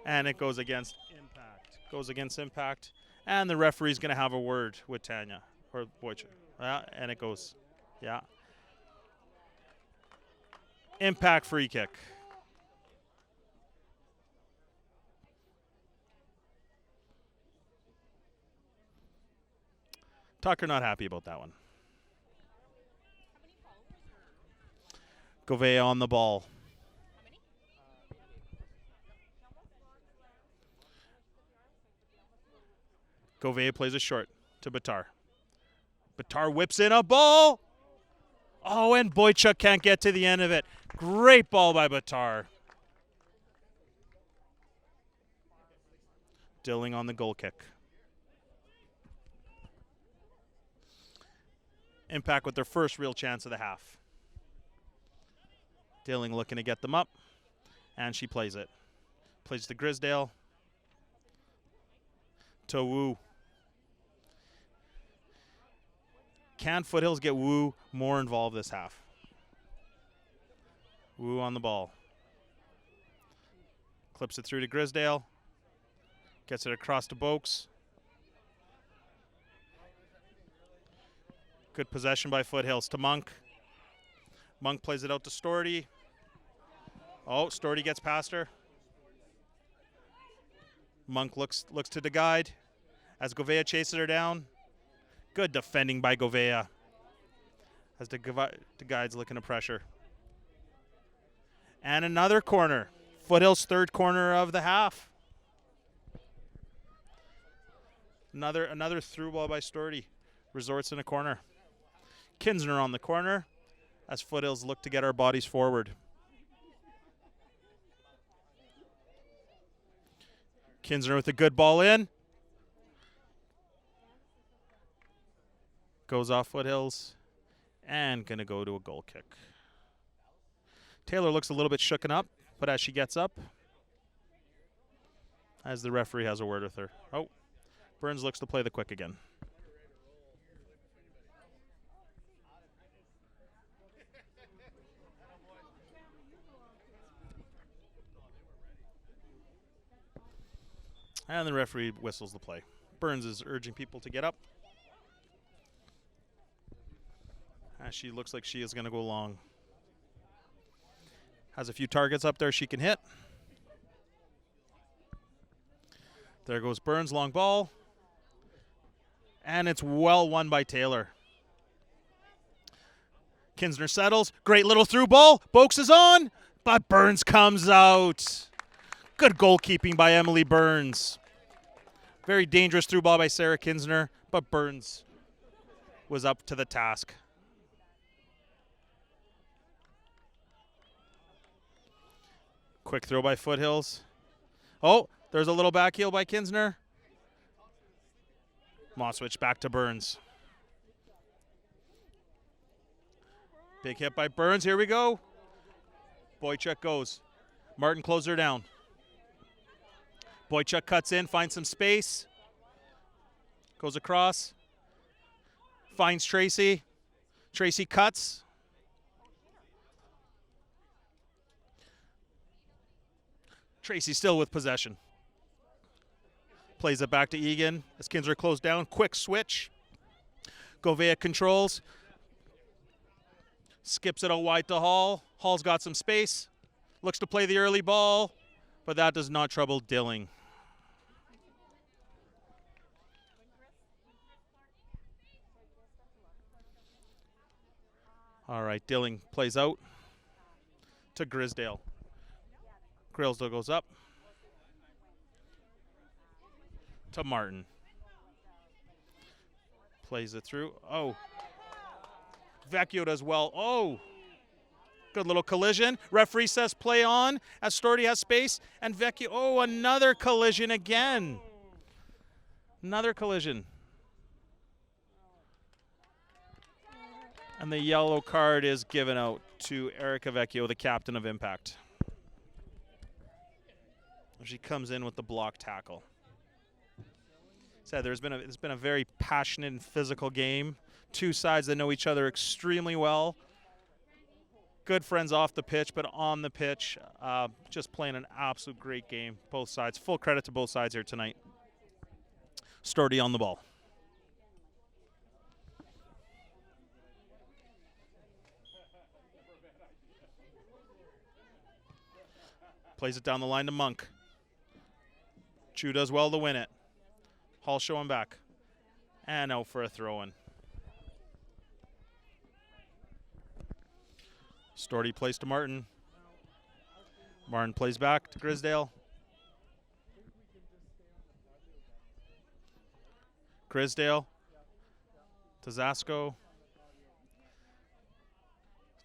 And it goes against Impact. Goes against Impact. And the referee's going to have a word with Tanya or Wojciech. Yeah, and it goes. Yeah. Impact free kick. Tucker not happy about that one. Gouveia on the ball. Gouveia plays it short to Batar. Batar whips in a ball. Oh, and Wojciech can't get to the end of it. Great ball by Batar. Dilling on the goal kick. Impact with their first real chance of the half. Dilling looking to get them up, and she plays it. Plays to Grisdale. To Wu. Can Foothills get Wu more involved this half? Wu on the ball. Clips it through to Grisdale. Gets it across to Boakes. Good possession by Foothills to Monk. Monk plays it out to Storty. Oh, Storty gets past her. Monk looks to the guide as Gouveia chases her down. Good defending by Gouveia as the guide's looking to pressure. And another corner. Foothills' third corner of the half. Another through ball by Storty. Resorts in a corner. Kinsner on the corner as Foothills look to get our bodies forward. Kinsner with a good ball in. Goes off Foothills and going to go to a goal kick. Taylor looks a little bit shooken up, but as she gets up, as the referee has a word with her. Oh, Burns looks to play the quick again. And the referee whistles the play. Burns is urging people to get up. As she looks like she is going to go long. Has a few targets up there she can hit. There goes Burns, long ball. And it's well won by Taylor. Kinsner settles. Great little through ball. Boakes is on, but Burns comes out. Good goalkeeping by Emily Burns. Very dangerous through ball by Sarah Kinsner, but Burns was up to the task. Quick throw by Foothills. Oh, there's a little back heel by Kinsner. Moswich back to Burns. Big hit by Burns. Here we go. Wojciech goes. Martin closes her down. Wojciech cuts in, finds some space. Goes across. Finds Tracy. Tracy cuts. Tracy still with possession. Plays it back to Egan as Kinsner closed down. Quick switch. Gouveia controls. Skips it out wide to Hall. Hall's got some space. Looks to play the early ball, but that does not trouble Dilling. All right, Dilling plays out to Grisdale. Grisdale goes up to Martin. Plays it through. Oh. Vecchio does well. Oh. Good little collision. Referee says play on as Storty has space. And Vecchio, oh, another collision again. Another collision. And the yellow card is given out to Erica Vecchio, the captain of Impact. She comes in with the block tackle. Said it's been a very passionate and physical game. Two sides that know each other extremely well. Good friends off the pitch, but on the pitch, just playing an absolute great game. Both sides. Full credit to both sides here tonight. Storty on the ball. Plays it down the line to Monk. Chu does well to win it. Hall showing back. And out for a throw-in. Storty plays to Martin. Martin plays back to Grisdale. Grisdale to Zasko.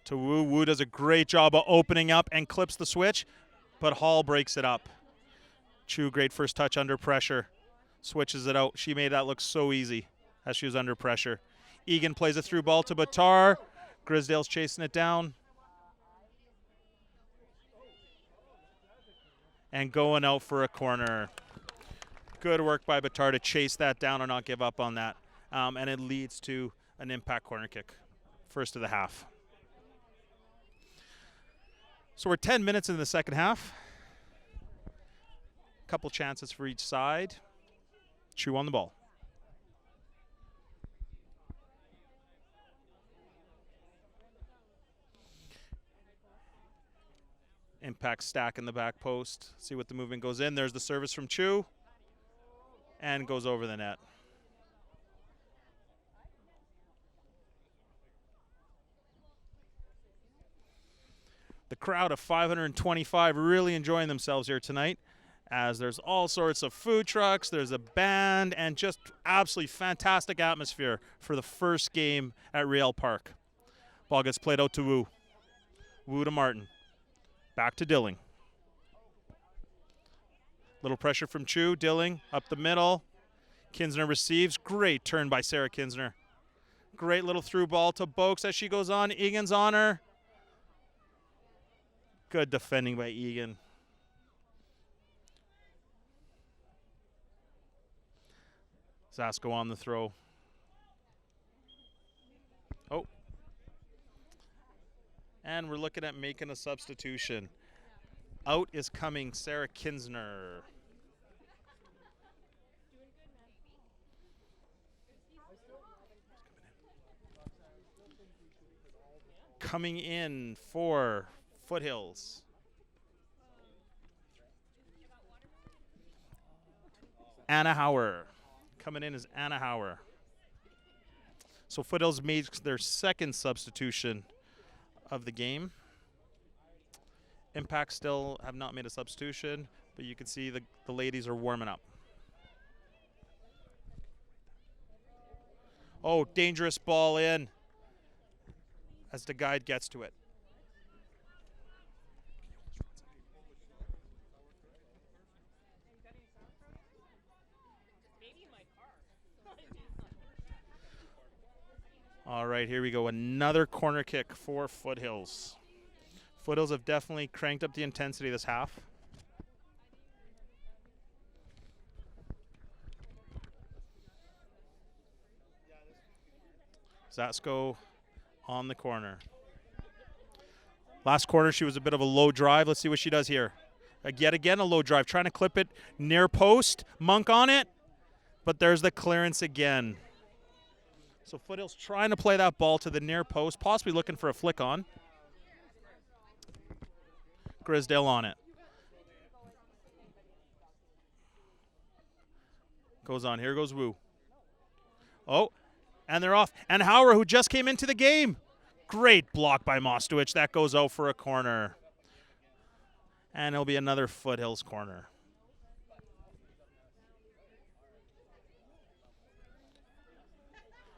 To Wu. Wu does a great job of opening up and clips the switch, but Hall breaks it up. Chu, great first touch under pressure. Switches it out. She made that look so easy as she was under pressure. Egan plays a through ball to Batar. Grisdale's chasing it down. And going out for a corner. Good work by Batar to chase that down and not give up on that. And it leads to an impact corner kick. First of the half. So we're 10 minutes into the second half. Couple chances for each side. Chu on the ball. Impact stack in the back post. See what the movement goes in. There's the service from Chu. And goes over the net. The crowd of 525 really enjoying themselves here tonight, as there's all sorts of food trucks, there's a band, and just absolutely fantastic atmosphere for the first game at Real Park. Ball gets played out to Wu. Wu to Martin. Back to Dilling. Little pressure from Chu. Dilling up the middle. Kinsner receives. Great turn by Sarah Kinsner. Great little through ball to Boakes as she goes on. Egan's on her. Good defending by Egan. Zasko on the throw. Oh. And we're looking at making a substitution. Out is coming Sarah Kinsner. Coming in for Foothills. Anna Hauer. Coming in is Anna Hauer. So Foothills made their second substitution of the game. Impact still have not made a substitution, but you can see the ladies are warming up. Oh, dangerous ball in as the guide gets to it. All right, here we go. Another corner kick for Foothills. Foothills have definitely cranked up the intensity this half. Zasko on the corner. Last quarter, she was a bit of a low drive. Let's see what she does here. Yet again, a low drive. Trying to clip it near post. Monk on it. But there's the clearance again. So Foothills trying to play that ball to the near post, possibly looking for a flick on. Grisdale on it. Goes on. Here goes Wu. Oh, and they're off. And Hauer, who just came into the game. Great block by Mostowicz. That goes out for a corner. And it'll be another Foothills corner.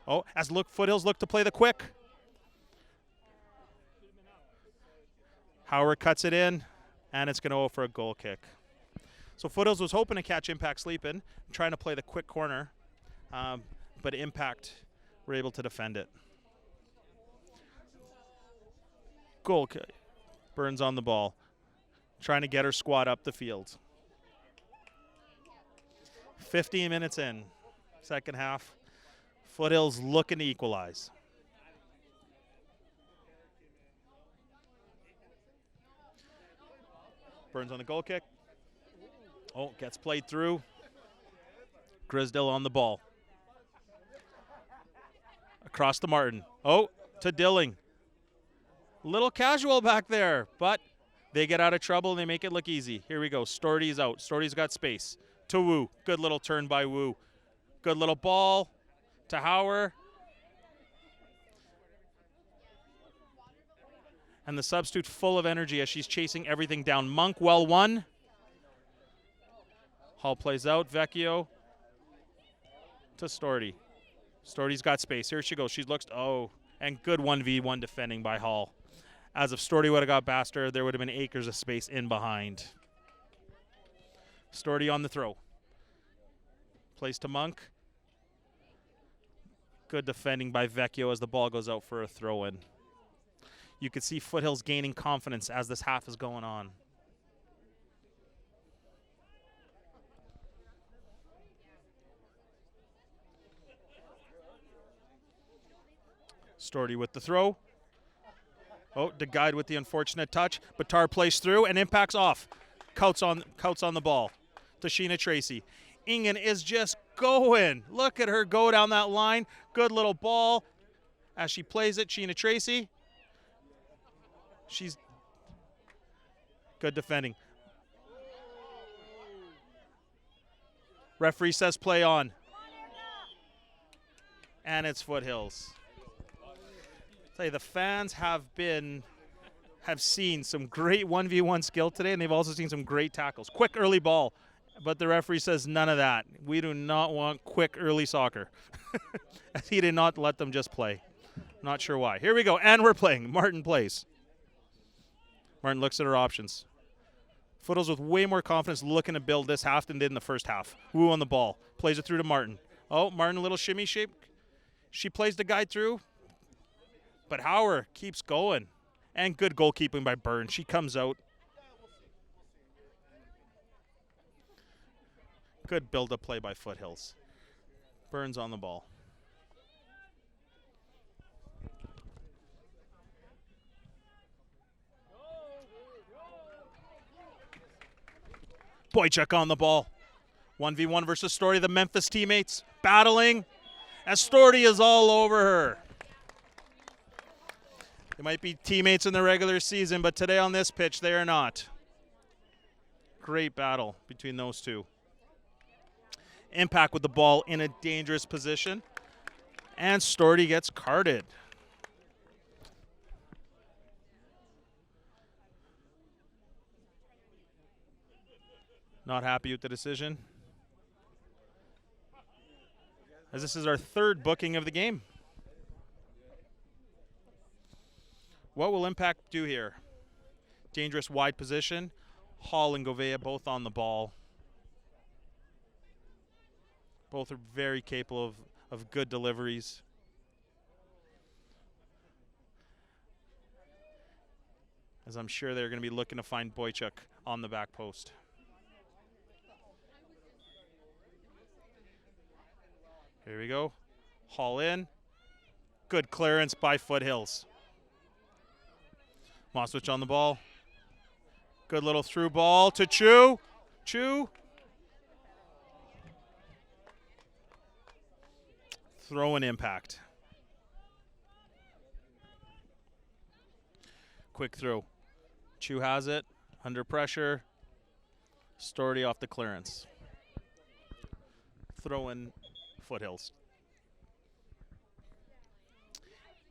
Oh, as Foothills look to play the quick. Hauer cuts it in, and it's going to go for a goal kick. So Foothills was hoping to catch Impact sleeping, trying to play the quick corner, but Impact were able to defend it. Goal kick. Burns on the ball, trying to get her squad up the field. 15 minutes in, second half. Foothills looking to equalize. Burns on the goal kick. Oh, gets played through. Grisdale on the ball. Across to Martin. Oh, to Dilling. Little casual back there, but they get out of trouble and they make it look easy. Here we go. Storty's out. Storty's got space. To Wu. Good little turn by Wu. Good little ball to Hauer. And the substitute full of energy as she's chasing everything down. Monk well won. Hall plays out. Vecchio to Storty. Storty's got space. Here she goes. She looks, oh, and good 1v1 defending by Hall. As if Storty would have got past her, there would have been acres of space in behind. Storty on the throw. Plays to Monk. Good defending by Vecchio as the ball goes out for a throw-in. You could see Foothills gaining confidence as this half is going on. Storty with the throw. Oh, DeGuide with the unfortunate touch. Batar plays through and impacts off. Counts on the ball to Sheena Tracy. Ingen is just going. Look at her go down that line. Good little ball as she plays it. Sheena Tracy. She's good defending. Referee says play on. And it's Foothills. Tell you, the fans have seen some great 1v1 skill today, and they've also seen some great tackles. Quick early ball, but the referee says none of that. We do not want quick early soccer. He did not let them just play. Not sure why. Here we go, and we're playing. Martin plays. Martin looks at her options. Foothills with way more confidence looking to build this half than did in the first half. Wu on the ball. Plays it through to Martin. Oh, Martin, a little shimmy shape. She plays the guy through. But Hauer keeps going. And good goalkeeping by Burns. She comes out. Good build-up play by Foothills. Burns on the ball. Boychuk on the ball. 1v1 versus Storty, the Memphis teammates battling. As Storty is all over her. They might be teammates in the regular season, but today on this pitch, they are not. Great battle between those two. Impact with the ball in a dangerous position. And Storty gets carded. Not happy with the decision. As this is our third booking of the game. What will Impact do here? Dangerous wide position. Hall and Govea both on the ball. Both are very capable of good deliveries. As I'm sure they're going to be looking to find Boychuk on the back post. Here we go. Hall in. Good clearance by Foothills. Moswich on the ball. Good little through ball to Chu. Chu. Throw an impact. Quick throw. Chu has it. Under pressure. Storty off the clearance. Throw in Foothills.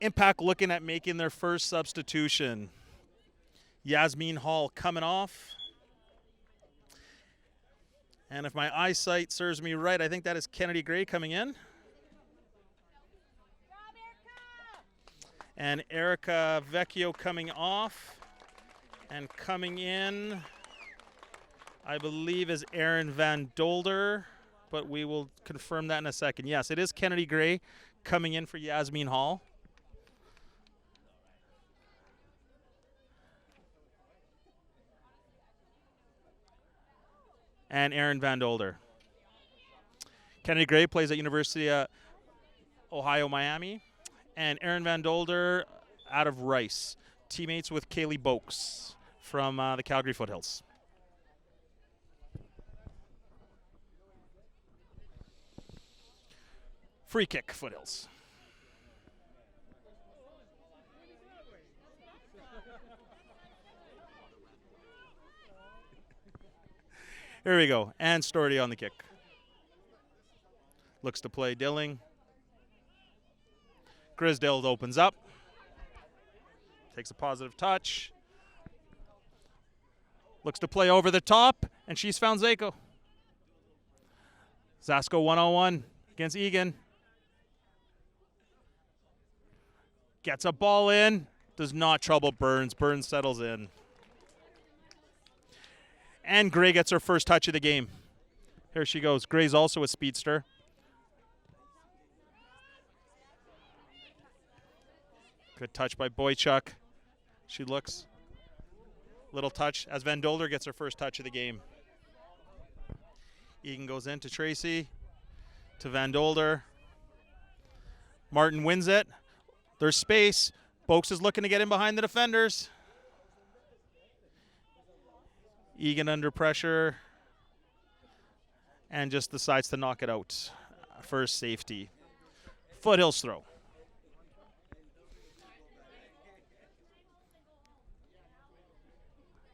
Impact looking at making their first substitution. Yasmin Hall coming off. And if my eyesight serves me right, I think that is Kennedy Gray coming in. And Erica Vecchio coming off. And coming in, I believe, is Erin Van Dolder. But we will confirm that in a second. Yes, it is Kennedy Gray coming in for Yasmin Hall. And Erin Van Dolder. Kennedy Gray plays at University of Ohio, Miami. And Aaron Van Dolder out of Rice. Teammates with Kaylee Boakes from the Calgary Foothills. Free kick, Foothills. Here we go. And Storty on the kick. Looks to play Dilling. Grisdale opens up. Takes a positive touch. Looks to play over the top, and she's found Zako. Zasko 1-on-1 against Egan. Gets a ball in. Does not trouble Burns. Burns settles in. And Gray gets her first touch of the game. Here she goes. Gray's also a speedster. Good touch by Boychuk. She looks. Little touch as Van Dolder gets her first touch of the game. Egan goes in to Tracy. To Van Dolder. Martin wins it. There's space. Boakes is looking to get in behind the defenders. Egan under pressure. And just decides to knock it out. First safety. Foothills throw.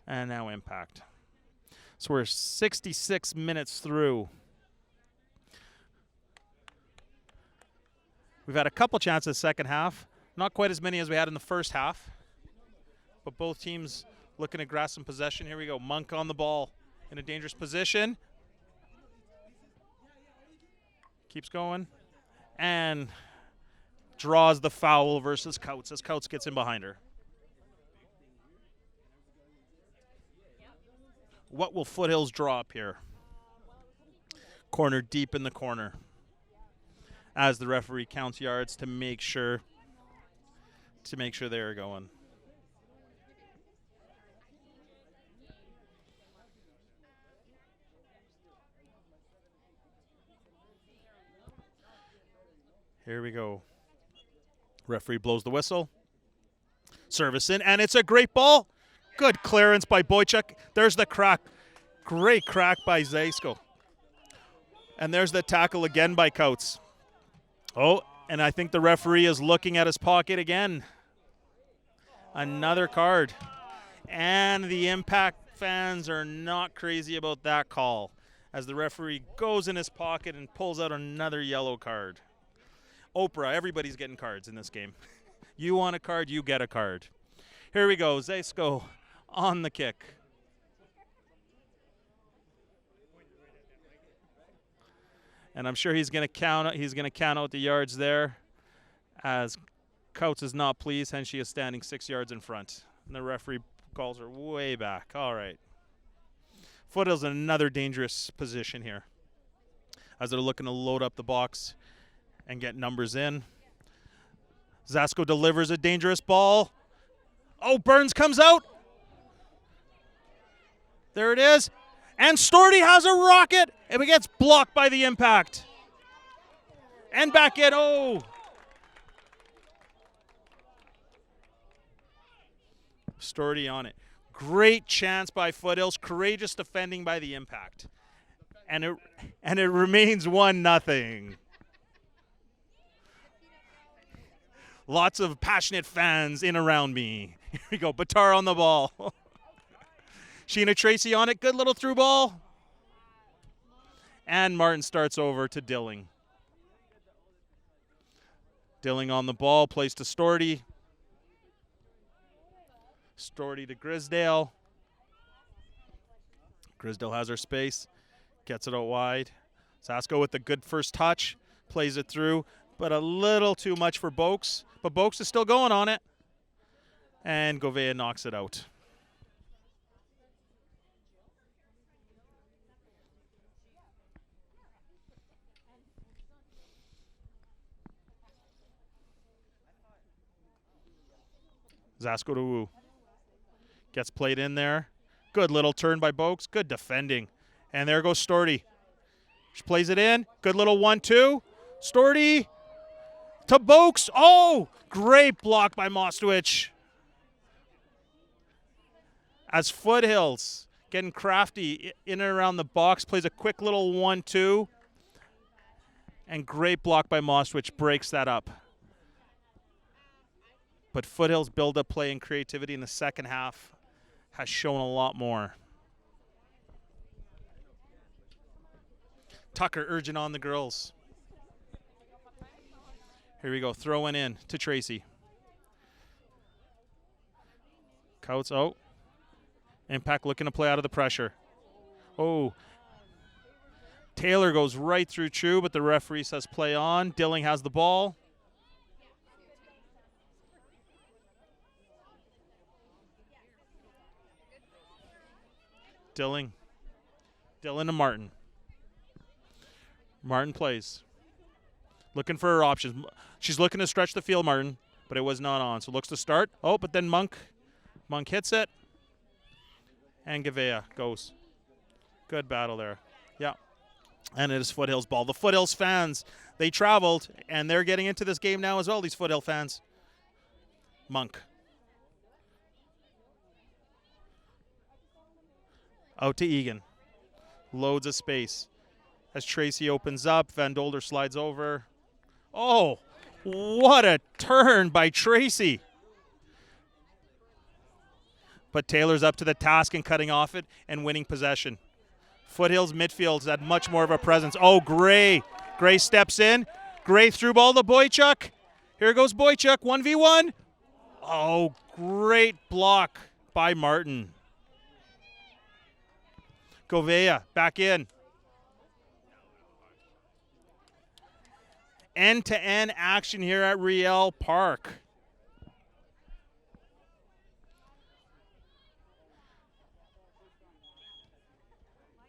And now impact. So we're 66 minutes through. We've had a couple chances second half. Not quite as many as we had in the first half. But both teams looking to grasp some possession. Here we go. Monk on the ball in a dangerous position. Keeps going. And draws the foul versus Couts as Couts gets in behind her. What will Foothills draw up here? Corner deep in the corner. As the referee counts yards to make sure they're going. Here we go. Referee blows the whistle. Service in, and it's a great ball. Good clearance by Boychuk. There's the crack. Great crack by Zasko. And there's the tackle again by Couts. Oh, and I think the referee is looking at his pocket again. Another card. And the Impact fans are not crazy about that call as the referee goes in his pocket and pulls out another yellow card. Oprah, everybody's getting cards in this game. You want a card, you get a card. Here we go, Zasko on the kick. And I'm sure he's going to count out the yards there as Couts is not pleased, and she is standing 6 yards in front. And the referee calls her way back. All right. Foothills in another dangerous position here as they're looking to load up the box and get numbers in. Zasko delivers a dangerous ball. Oh, Burns comes out. There it is. And Storty has a rocket. And it gets blocked by the Impact. And back in. Oh. Storty on it. Great chance by Foothills. Courageous defending by the Impact. And it remains 1-0. Lots of passionate fans in around me. Here we go. Batar on the ball. Sheena Tracy on it. Good little through ball. And Martin starts over to Dilling. Dilling on the ball. Plays to Storty. Storty to Grisdale. Grisdale has her space. Gets it out wide. Zasko with the good first touch. Plays it through. But a little too much for Boakes. But Boakes is still going on it. And Govea knocks it out. Zasko to Wu. Gets played in there. Good little turn by Boakes. Good defending. And there goes Storty. She plays it in. Good little 1-2. Storty to Boakes. Oh, great block by Mostwich. As Foothills getting crafty in and around the box, plays a quick little 1-2. And great block by Mostwich breaks that up. But Foothills' build-up play and creativity in the second half has shown a lot more. Tucker urging on the girls. Here we go, throwing in to Tracy. Coates, oh. Impact looking to play out of the pressure. Oh. Taylor goes right through Chu, but the referee says play on. Dilling has the ball. Dilling to Martin. Martin plays. Looking for her options. She's looking to stretch the field, Martin, but it was not on. So looks to start. Oh, but then Monk hits it. And Gavea goes. Good battle there. Yeah. And it is Foothills ball. The Foothills fans, they traveled, and they're getting into this game now as well, these Foothill fans. Monk. Out to Egan. Loads of space. As Tracy opens up, Van Dolder slides over. Oh, what a turn by Tracy. But Taylor's up to the task and cutting off it and winning possession. Foothills midfield's had much more of a presence. Oh, Gray. Gray steps in. Gray through ball to Boychuk. Here goes Boychuk, 1v1. Oh, great block by Martin. Govea back in. End-to-end action here at Riel Park.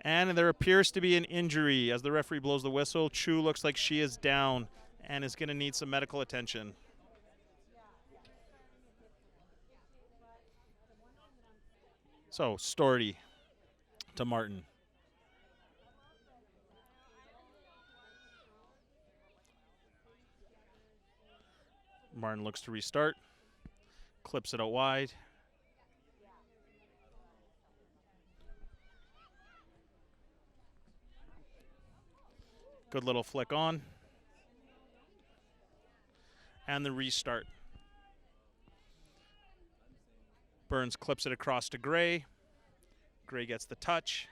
And there appears to be an injury as the referee blows the whistle. Chu looks like she is down and is going to need some medical attention. So, Storty to Martin. Martin looks to restart. Clips it out wide. Good little flick on. And the restart. Burns clips it across to Gray. Gray gets the touch.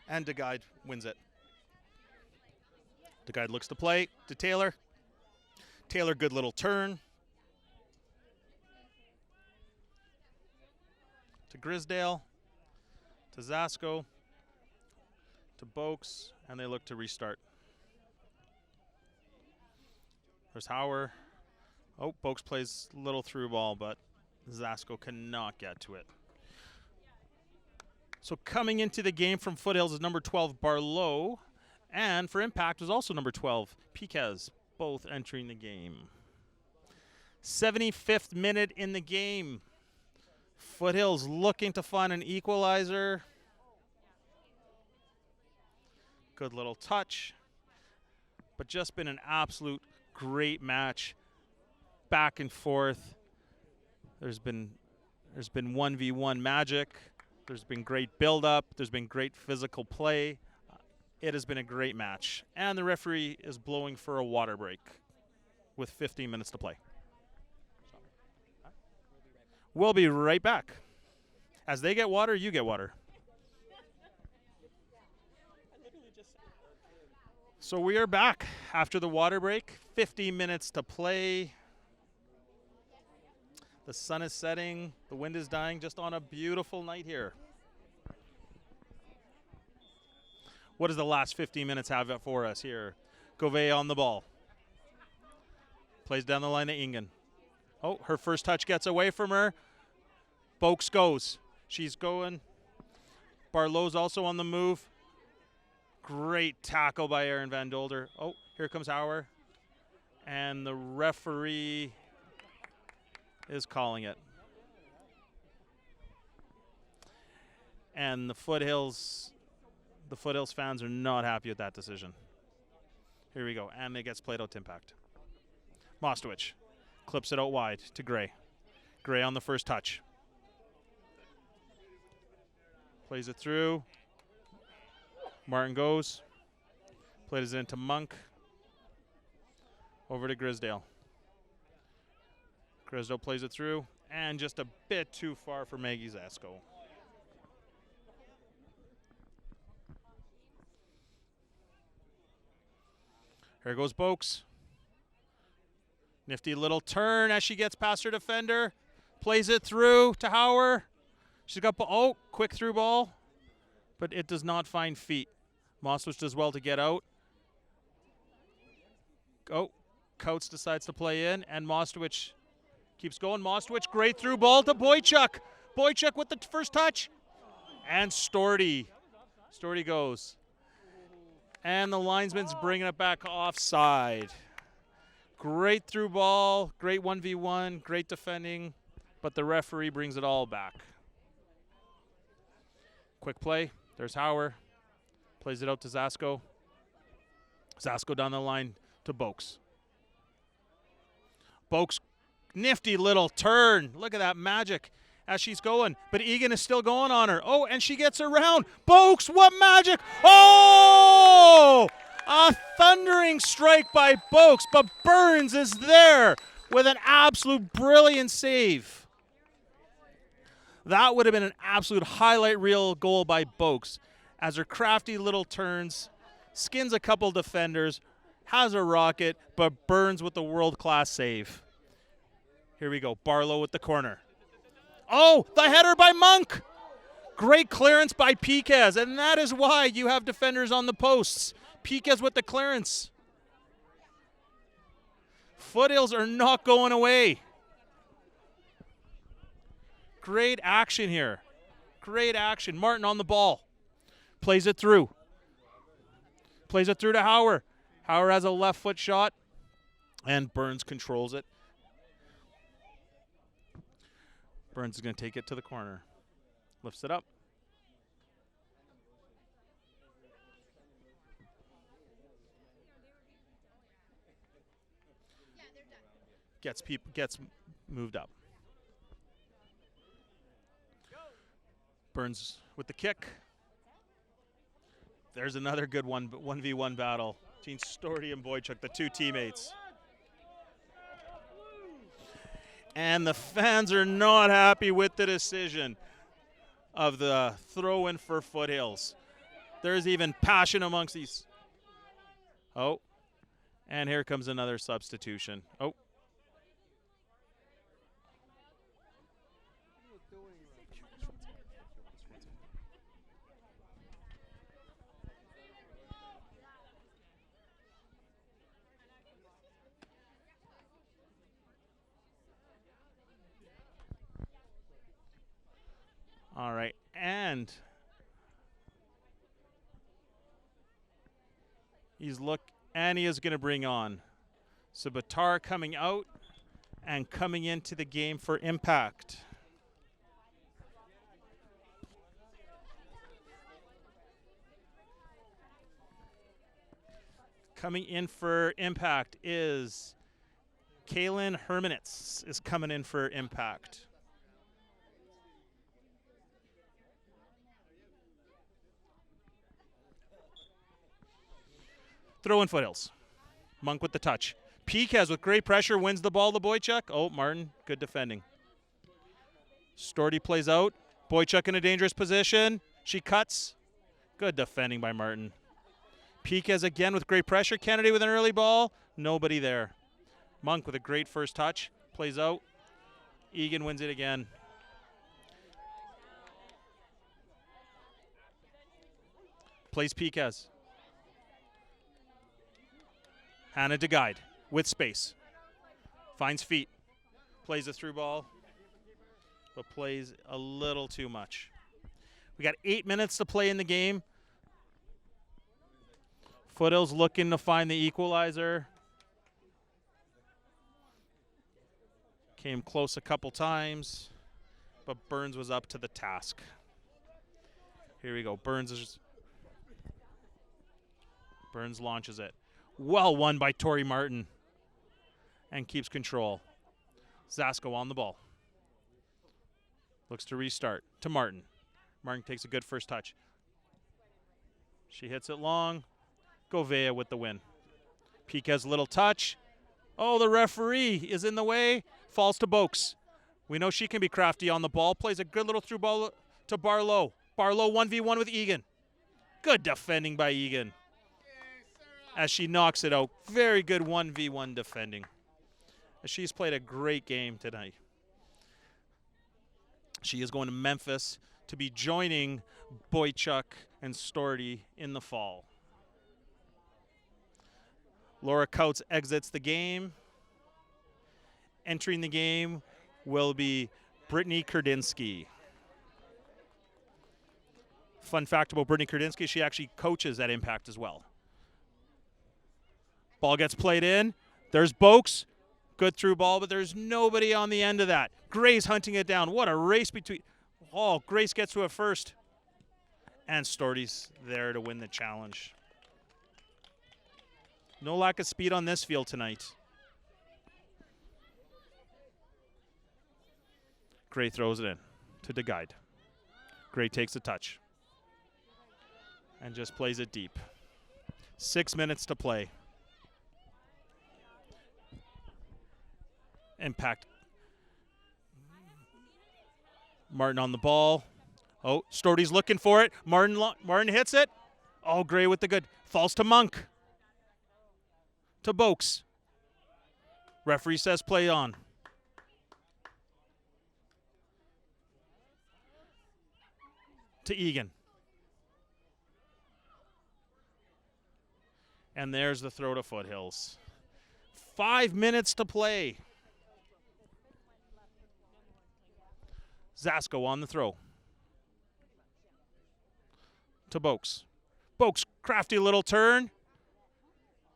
And DeGuide wins it. DeGuide looks to play to Taylor. Taylor, good little turn. To Grisdale. To Zasco. To Boakes. And they look to restart. There's Hauer. Oh, Boakes plays little through ball, but Zasco cannot get to it. So coming into the game from Foothills is number 12, Barlow. And for Impact was also number 12, Piquez, both entering the game. 75th minute in the game. Foothills looking to find an equalizer. Good little touch. But just been an absolute great match. Back and forth. There's been 1v1 magic. There's been great build-up. There's been great physical play. It has been a great match. And the referee is blowing for a water break with 15 minutes to play. We'll be right back. As they get water, you get water. So we are back after the water break. 50 minutes to play. The sun is setting. The wind is dying just on a beautiful night here. What does the last 15 minutes have for us here? Govea on the ball. Plays down the line to Ingen. Oh, her first touch gets away from her. Boakes goes. She's going. Barlow's also on the move. Great tackle by Aaron Van Dolder. Oh, here comes Hauer. And the referee is calling it. And the Foothills The Foothills fans are not happy with that decision. Here we go, and it gets played out to Impact. Mostowich clips it out wide to Gray. Gray on the first touch. Plays it through. Martin goes. Plays it into Monk. Over to Grisdale. Grisdale plays it through, and just a bit too far for Maggie Zasko. Here goes Boakes. Nifty little turn as she gets past her defender. Plays it through to Hauer. She's got, quick through ball, but it does not find feet. Mostowich does well to get out. Coates decides to play in, and Mostowich keeps going. Mostowich, great through ball to Boychuk. Boychuk with the first touch. And Storty. Storty goes. And the linesman's bringing it back offside. Great through ball, great 1v1, great defending, but the referee brings it all back. Quick play. There's Hauer. Plays it out to Zasko. Zasko down the line to Boakes. Boakes, nifty little turn. Look at that magic as she's going. But Egan is still going on her. Oh, and she gets around. Boakes, what magic. Oh! A thundering strike by Boakes, but Burns is there with an absolute brilliant save. That would have been an absolute highlight reel goal by Boakes as her crafty little turns, skins a couple defenders, has a rocket, but Burns with the world-class save. Here we go, Barlow with the corner. Oh, the header by Monk. Great clearance by Piquez, and that is why you have defenders on the posts. Piquez with the clearance. Foothills are not going away. Great action here. Great action. Martin on the ball. Plays it through. Plays it through to Hauer. Hauer has a left foot shot, and Burns controls it. Burns is going to take it to the corner. Lifts it up. Gets moved up. Burns with the kick. There's another good 1v1 battle between Storty and Boychuk, the two teammates. And the fans are not happy with the decision of the throw-in for Foothills. There's even passion amongst these. Oh, and here comes another substitution. Oh. All right, and he is going to bring on Sabatar coming out and coming into the game for Impact. Coming in for Impact is Kaylin Hermanitz is coming in for Impact. Throw in Foothills. Monk with the touch. Piquez with great pressure wins the ball to Boychuk. Oh, Martin, good defending. Storty plays out. Boychuk in a dangerous position. She cuts. Good defending by Martin. Piquez again with great pressure. Kennedy with an early ball. Nobody there. Monk with a great first touch. Plays out. Egan wins it again. Plays Piquez. Hannah to guide with space. Finds feet. Plays a through ball, but plays a little too much. We got 8 minutes to play in the game. Foothills looking to find the equalizer. Came close a couple times, but Burns was up to the task. Here we go. Burns is Burns launches it. Well won by Tori Martin and keeps control. Zasko on the ball. Looks to restart to Martin. Martin takes a good first touch. She hits it long. Govea with the win. Pique's little touch. Oh, the referee is in the way. Falls to Boakes. We know she can be crafty on the ball. Plays a good little through ball to Barlow. Barlow 1v1 with Egan. Good defending by Egan as she knocks it out. Very good 1v1 defending. She's played a great game tonight. She is going to Memphis to be joining Boychuk and Storty in the fall. Laura Coates exits the game. Entering the game will be Brittany Kurdinsky. Fun fact about Brittany Kurdinsky, she actually coaches at Impact as well. Ball gets played in. There's Boakes. Good through ball, but there's nobody on the end of that. Gray's hunting it down. What a race between... Oh, Grace gets to it first. And Storty's there to win the challenge. No lack of speed on this field tonight. Gray throws it in to DeGuide. Gray takes a touch and just plays it deep. 6 minutes to play. Impact. Martin on the ball. Oh, Storty's looking for it. Martin hits it. Oh, Gray with the good. Falls to Monk. To Boakes. Referee says play on. To Egan. And there's the throw to Foothills. 5 minutes to play. Zasko on the throw. To Boakes. Boakes, crafty little turn.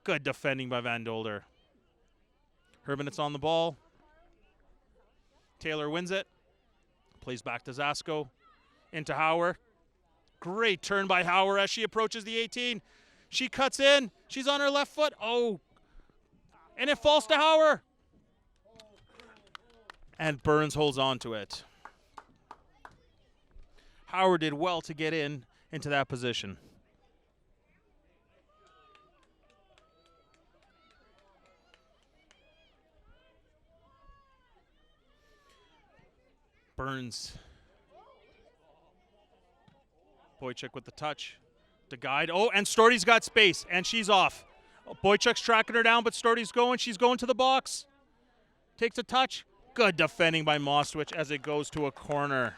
Good defending by Van Dolder. Hermanitz on the ball. Taylor wins it. Plays back to Zasko. Into Hauer. Great turn by Hauer as she approaches the 18. She cuts in. She's on her left foot. Oh. And it falls to Hauer. And Burns holds on to it. Hauer did well to get into that position. Burns. Boychuk with the touch. To guide. Oh, and Storty's got space, and she's off. Boychuk's tracking her down, but Storty's going. She's going to the box. Takes a touch. Good defending by Mostwich as it goes to a corner.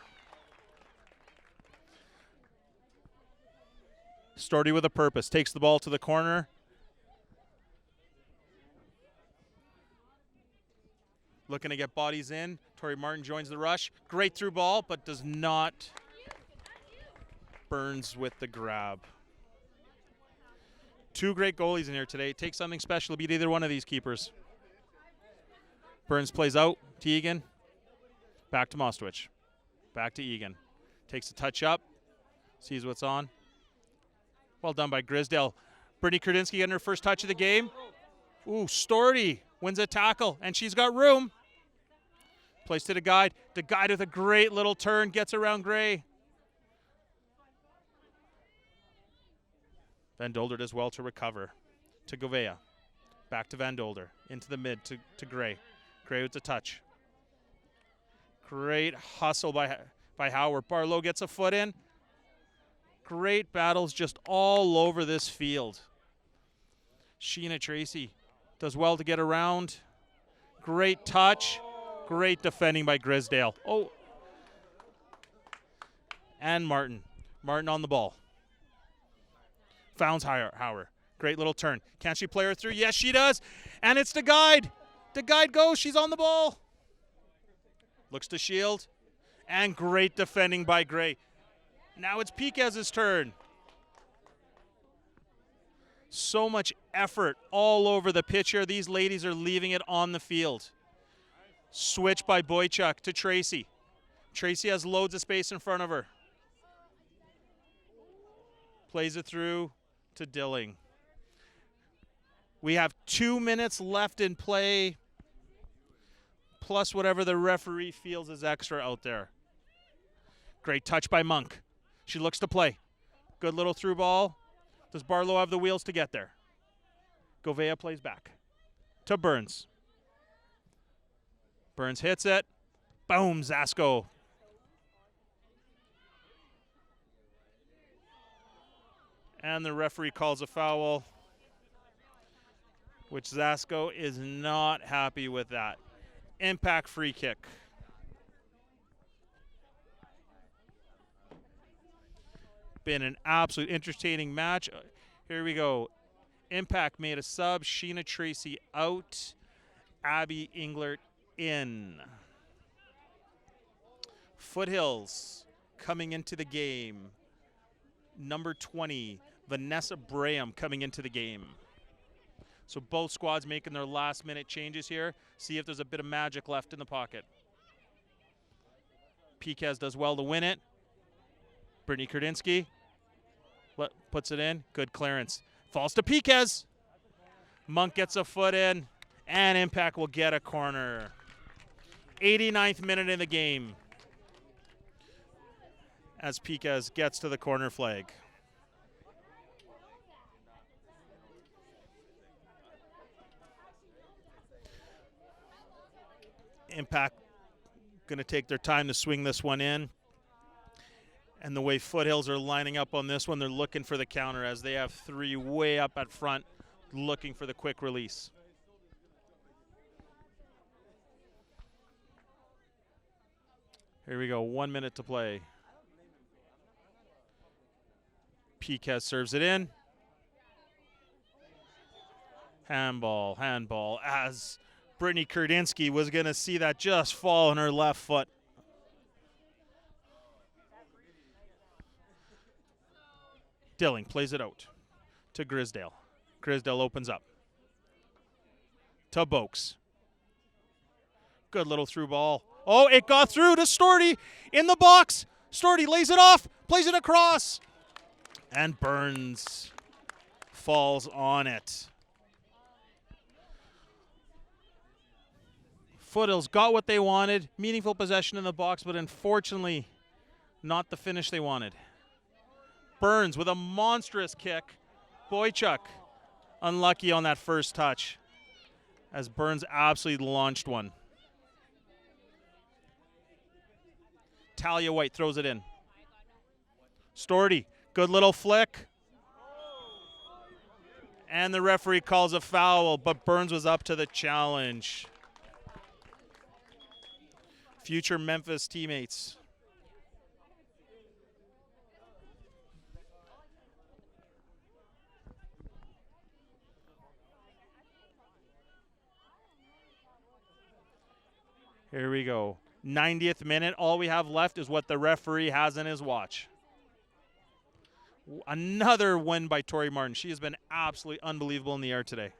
Storty with a purpose. Takes the ball to the corner. Looking to get bodies in. Tori Martin joins the rush. Great through ball, but does not. Burns with the grab. Two great goalies in here today. It takes something special to beat either one of these keepers. Burns plays out to Egan. Back to Mostwich. Back to Egan. Takes a touch up. Sees what's on. Well done by Grisdale. Brittany Kurdinsky getting her first touch of the game. Ooh, Storty wins a tackle, and she's got room. Plays to DeGuide. DeGuide with a great little turn. Gets around Gray. Van Dolder does well to recover. To Govea. Back to Van Dolder. Into the mid to Gray. Gray with the touch. Great hustle by Howard. Barlow gets a foot in. Great battles just all over this field. Sheena Tracy does well to get around. Great touch. Great defending by Grisdale. Oh. And Martin. Martin on the ball. Founds Hauer. Great little turn. Can she play her through? Yes, she does. And it's DeGuide. DeGuide goes. She's on the ball. Looks to shield. And great defending by Gray. Now it's Piquez's turn. So much effort all over the pitch here. These ladies are leaving it on the field. Switch by Boychuk to Tracy. Tracy has loads of space in front of her. Plays it through to Dilling. We have 2 minutes left in play, plus whatever the referee feels is extra out there. Great touch by Monk. She looks to play. Good little through ball. Does Barlow have the wheels to get there? Govea plays back to Burns. Burns hits it. Boom, Zasko. And the referee calls a foul, which Zasko is not happy with that. Impact free kick. Been an absolute entertaining match. Here we go. Impact made a sub. Sheena Tracy out. Abby Englert in. Foothills coming into the game. Number 20, Vanessa Braham coming into the game. So both squads making their last minute changes here. See if there's a bit of magic left in the pocket. Piquez does well to win it. Brittany Kurdinsky puts it in. Good clearance. Falls to Piquez. Monk gets a foot in, and Impact will get a corner. 89th minute in the game as Piquez gets to the corner flag. Impact going to take their time to swing this one in. And the way Foothills are lining up on this one, they're looking for the counter as they have three way up at front looking for the quick release. Here we go, 1 minute to play. Piquez serves it in. Handball, as Brittany Kurdinsky was going to see that just fall on her left foot. Dilling plays it out to Grisdale. Grisdale opens up to Boakes. Good little through ball. Oh, it got through to Storty in the box. Storty lays it off, plays it across. And Burns falls on it. Foothills got what they wanted. Meaningful possession in the box, but unfortunately not the finish they wanted. Burns with a monstrous kick. Boychuk unlucky on that first touch as Burns absolutely launched one. Talia White throws it in. Storty, good little flick. And the referee calls a foul, but Burns was up to the challenge. Future Memphis teammates. Here we go. 90th minute. All we have left is what the referee has in his watch. Another win by Tori Martin. She has been absolutely unbelievable in the air today.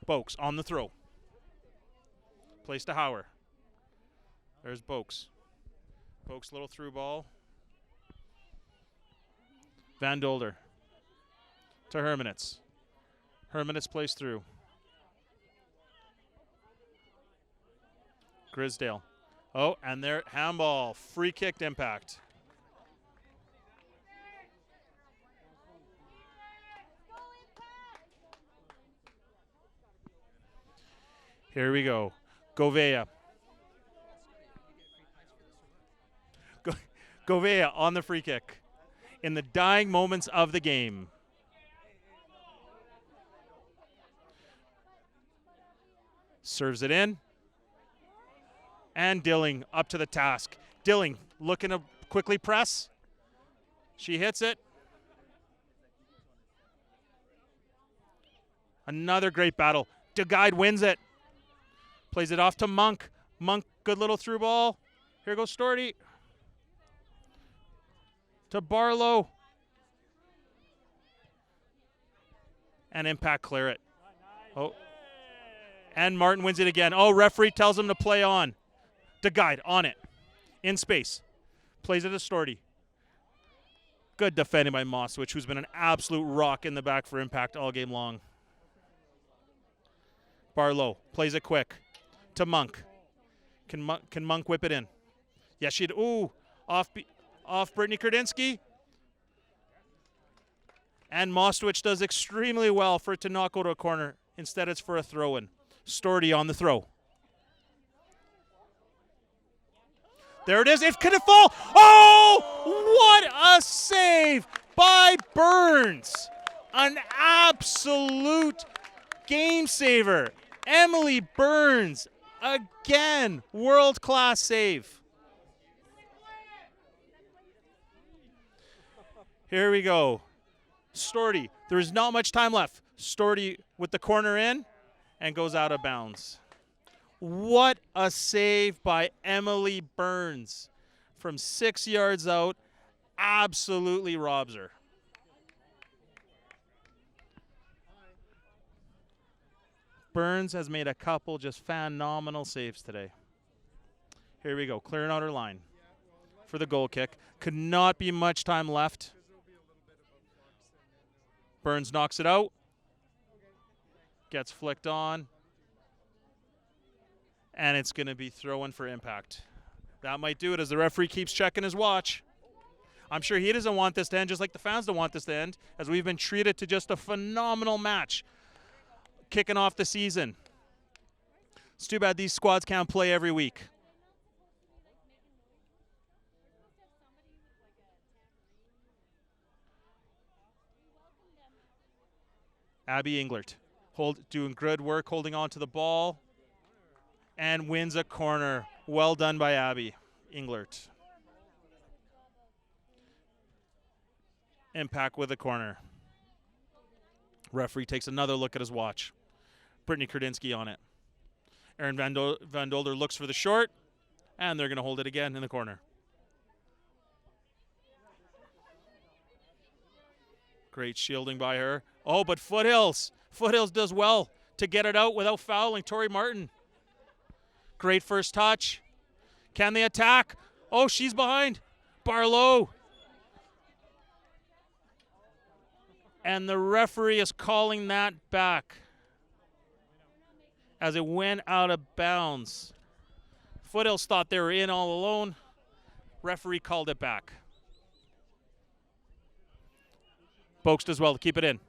Boakes on the throw. Place to Hauer. There's Boakes. Boakes little through ball. Van Dolder to Hermanitz. Hermanitz plays through. Grisdale. Oh, and there, handball. Free kicked Impact. Here we go. Govea. Govea on the free kick in the dying moments of the game. Serves it in. And Dilling up to the task. Dilling looking to quickly press. She hits it. Another great battle. DeGuide wins it. Plays it off to Monk. Monk, good little through ball. Here goes Storty. To Barlow. And Impact clear it. Oh. And Martin wins it again. Oh, referee tells him to play on. DeGuide on it. In space. Plays it to Storty. Good defending by Moswich, who's been an absolute rock in the back for Impact all game long. Barlow plays it quick to Monk. Can Monk whip it in? Yes, she'd. Ooh, off Brittany Kurdinsky. And Moswich does extremely well for it to not go to a corner. Instead, it's for a throw-in. Storty on the throw. There it is. Could it fall? Oh, what a save by Burns. An absolute game saver. Emily Burns, again, world-class save. Here we go. Storty, there's not much time left. Storty with the corner in and goes out of bounds. What a save by Emily Burns from 6 yards out. Absolutely robs her. Burns has made a couple just phenomenal saves today. Here we go, clearing out her line for the goal kick. Could not be much time left. Burns knocks it out. Gets flicked on. And it's going to be throw-in for Impact. That might do it as the referee keeps checking his watch. I'm sure he doesn't want this to end, just like the fans don't want this to end, as we've been treated to just a phenomenal match kicking off the season. It's too bad these squads can't play every week. Abby Englert doing good work holding on to the ball and wins a corner. Well done by Abby Englert. Impact with a corner. Referee takes another look at his watch. Brittany Kurdinsky on it. Erin Van Dolder looks for the short, and they're going to hold it again in the corner. Great shielding by her. Oh, but Foothills. Foothills does well to get it out without fouling Tori Martin. Great first touch. Can they attack? Oh, she's behind. Barlow. And the referee is calling that back as it went out of bounds. Foothills thought they were in all alone. Referee called it back. Boakes does well to keep it in.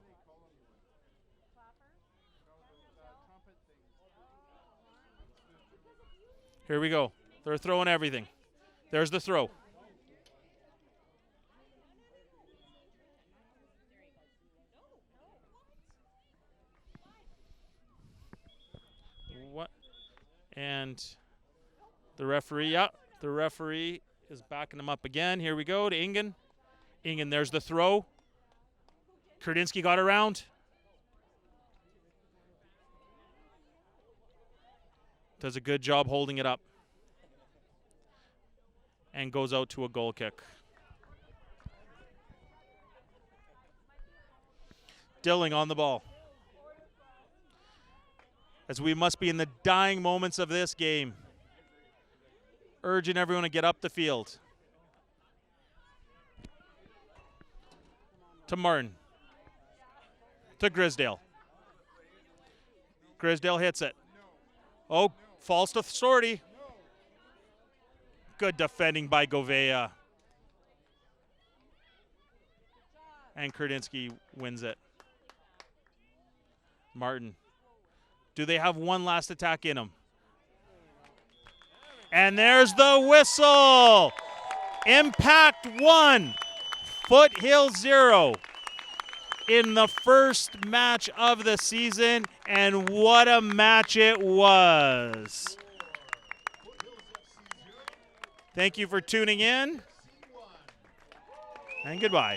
Here we go. They're throwing everything. There's the throw. What? And the referee, the referee is backing him up again. Here we go to Ingen. Ingen, there's the throw. Kurdinsky got around. Does a good job holding it up. And goes out to a goal kick. Dilling on the ball. As we must be in the dying moments of this game. Urging everyone to get up the field. To Martin. To Grisdale. Grisdale hits it. Oh, falls to Storty. Good defending by Govea. And Kurdinsky wins it. Martin. Do they have one last attack in them? And there's the whistle. Impact 1. Foothills 0. In the first match of the season, and what a match it was. Thank you for tuning in, and goodbye.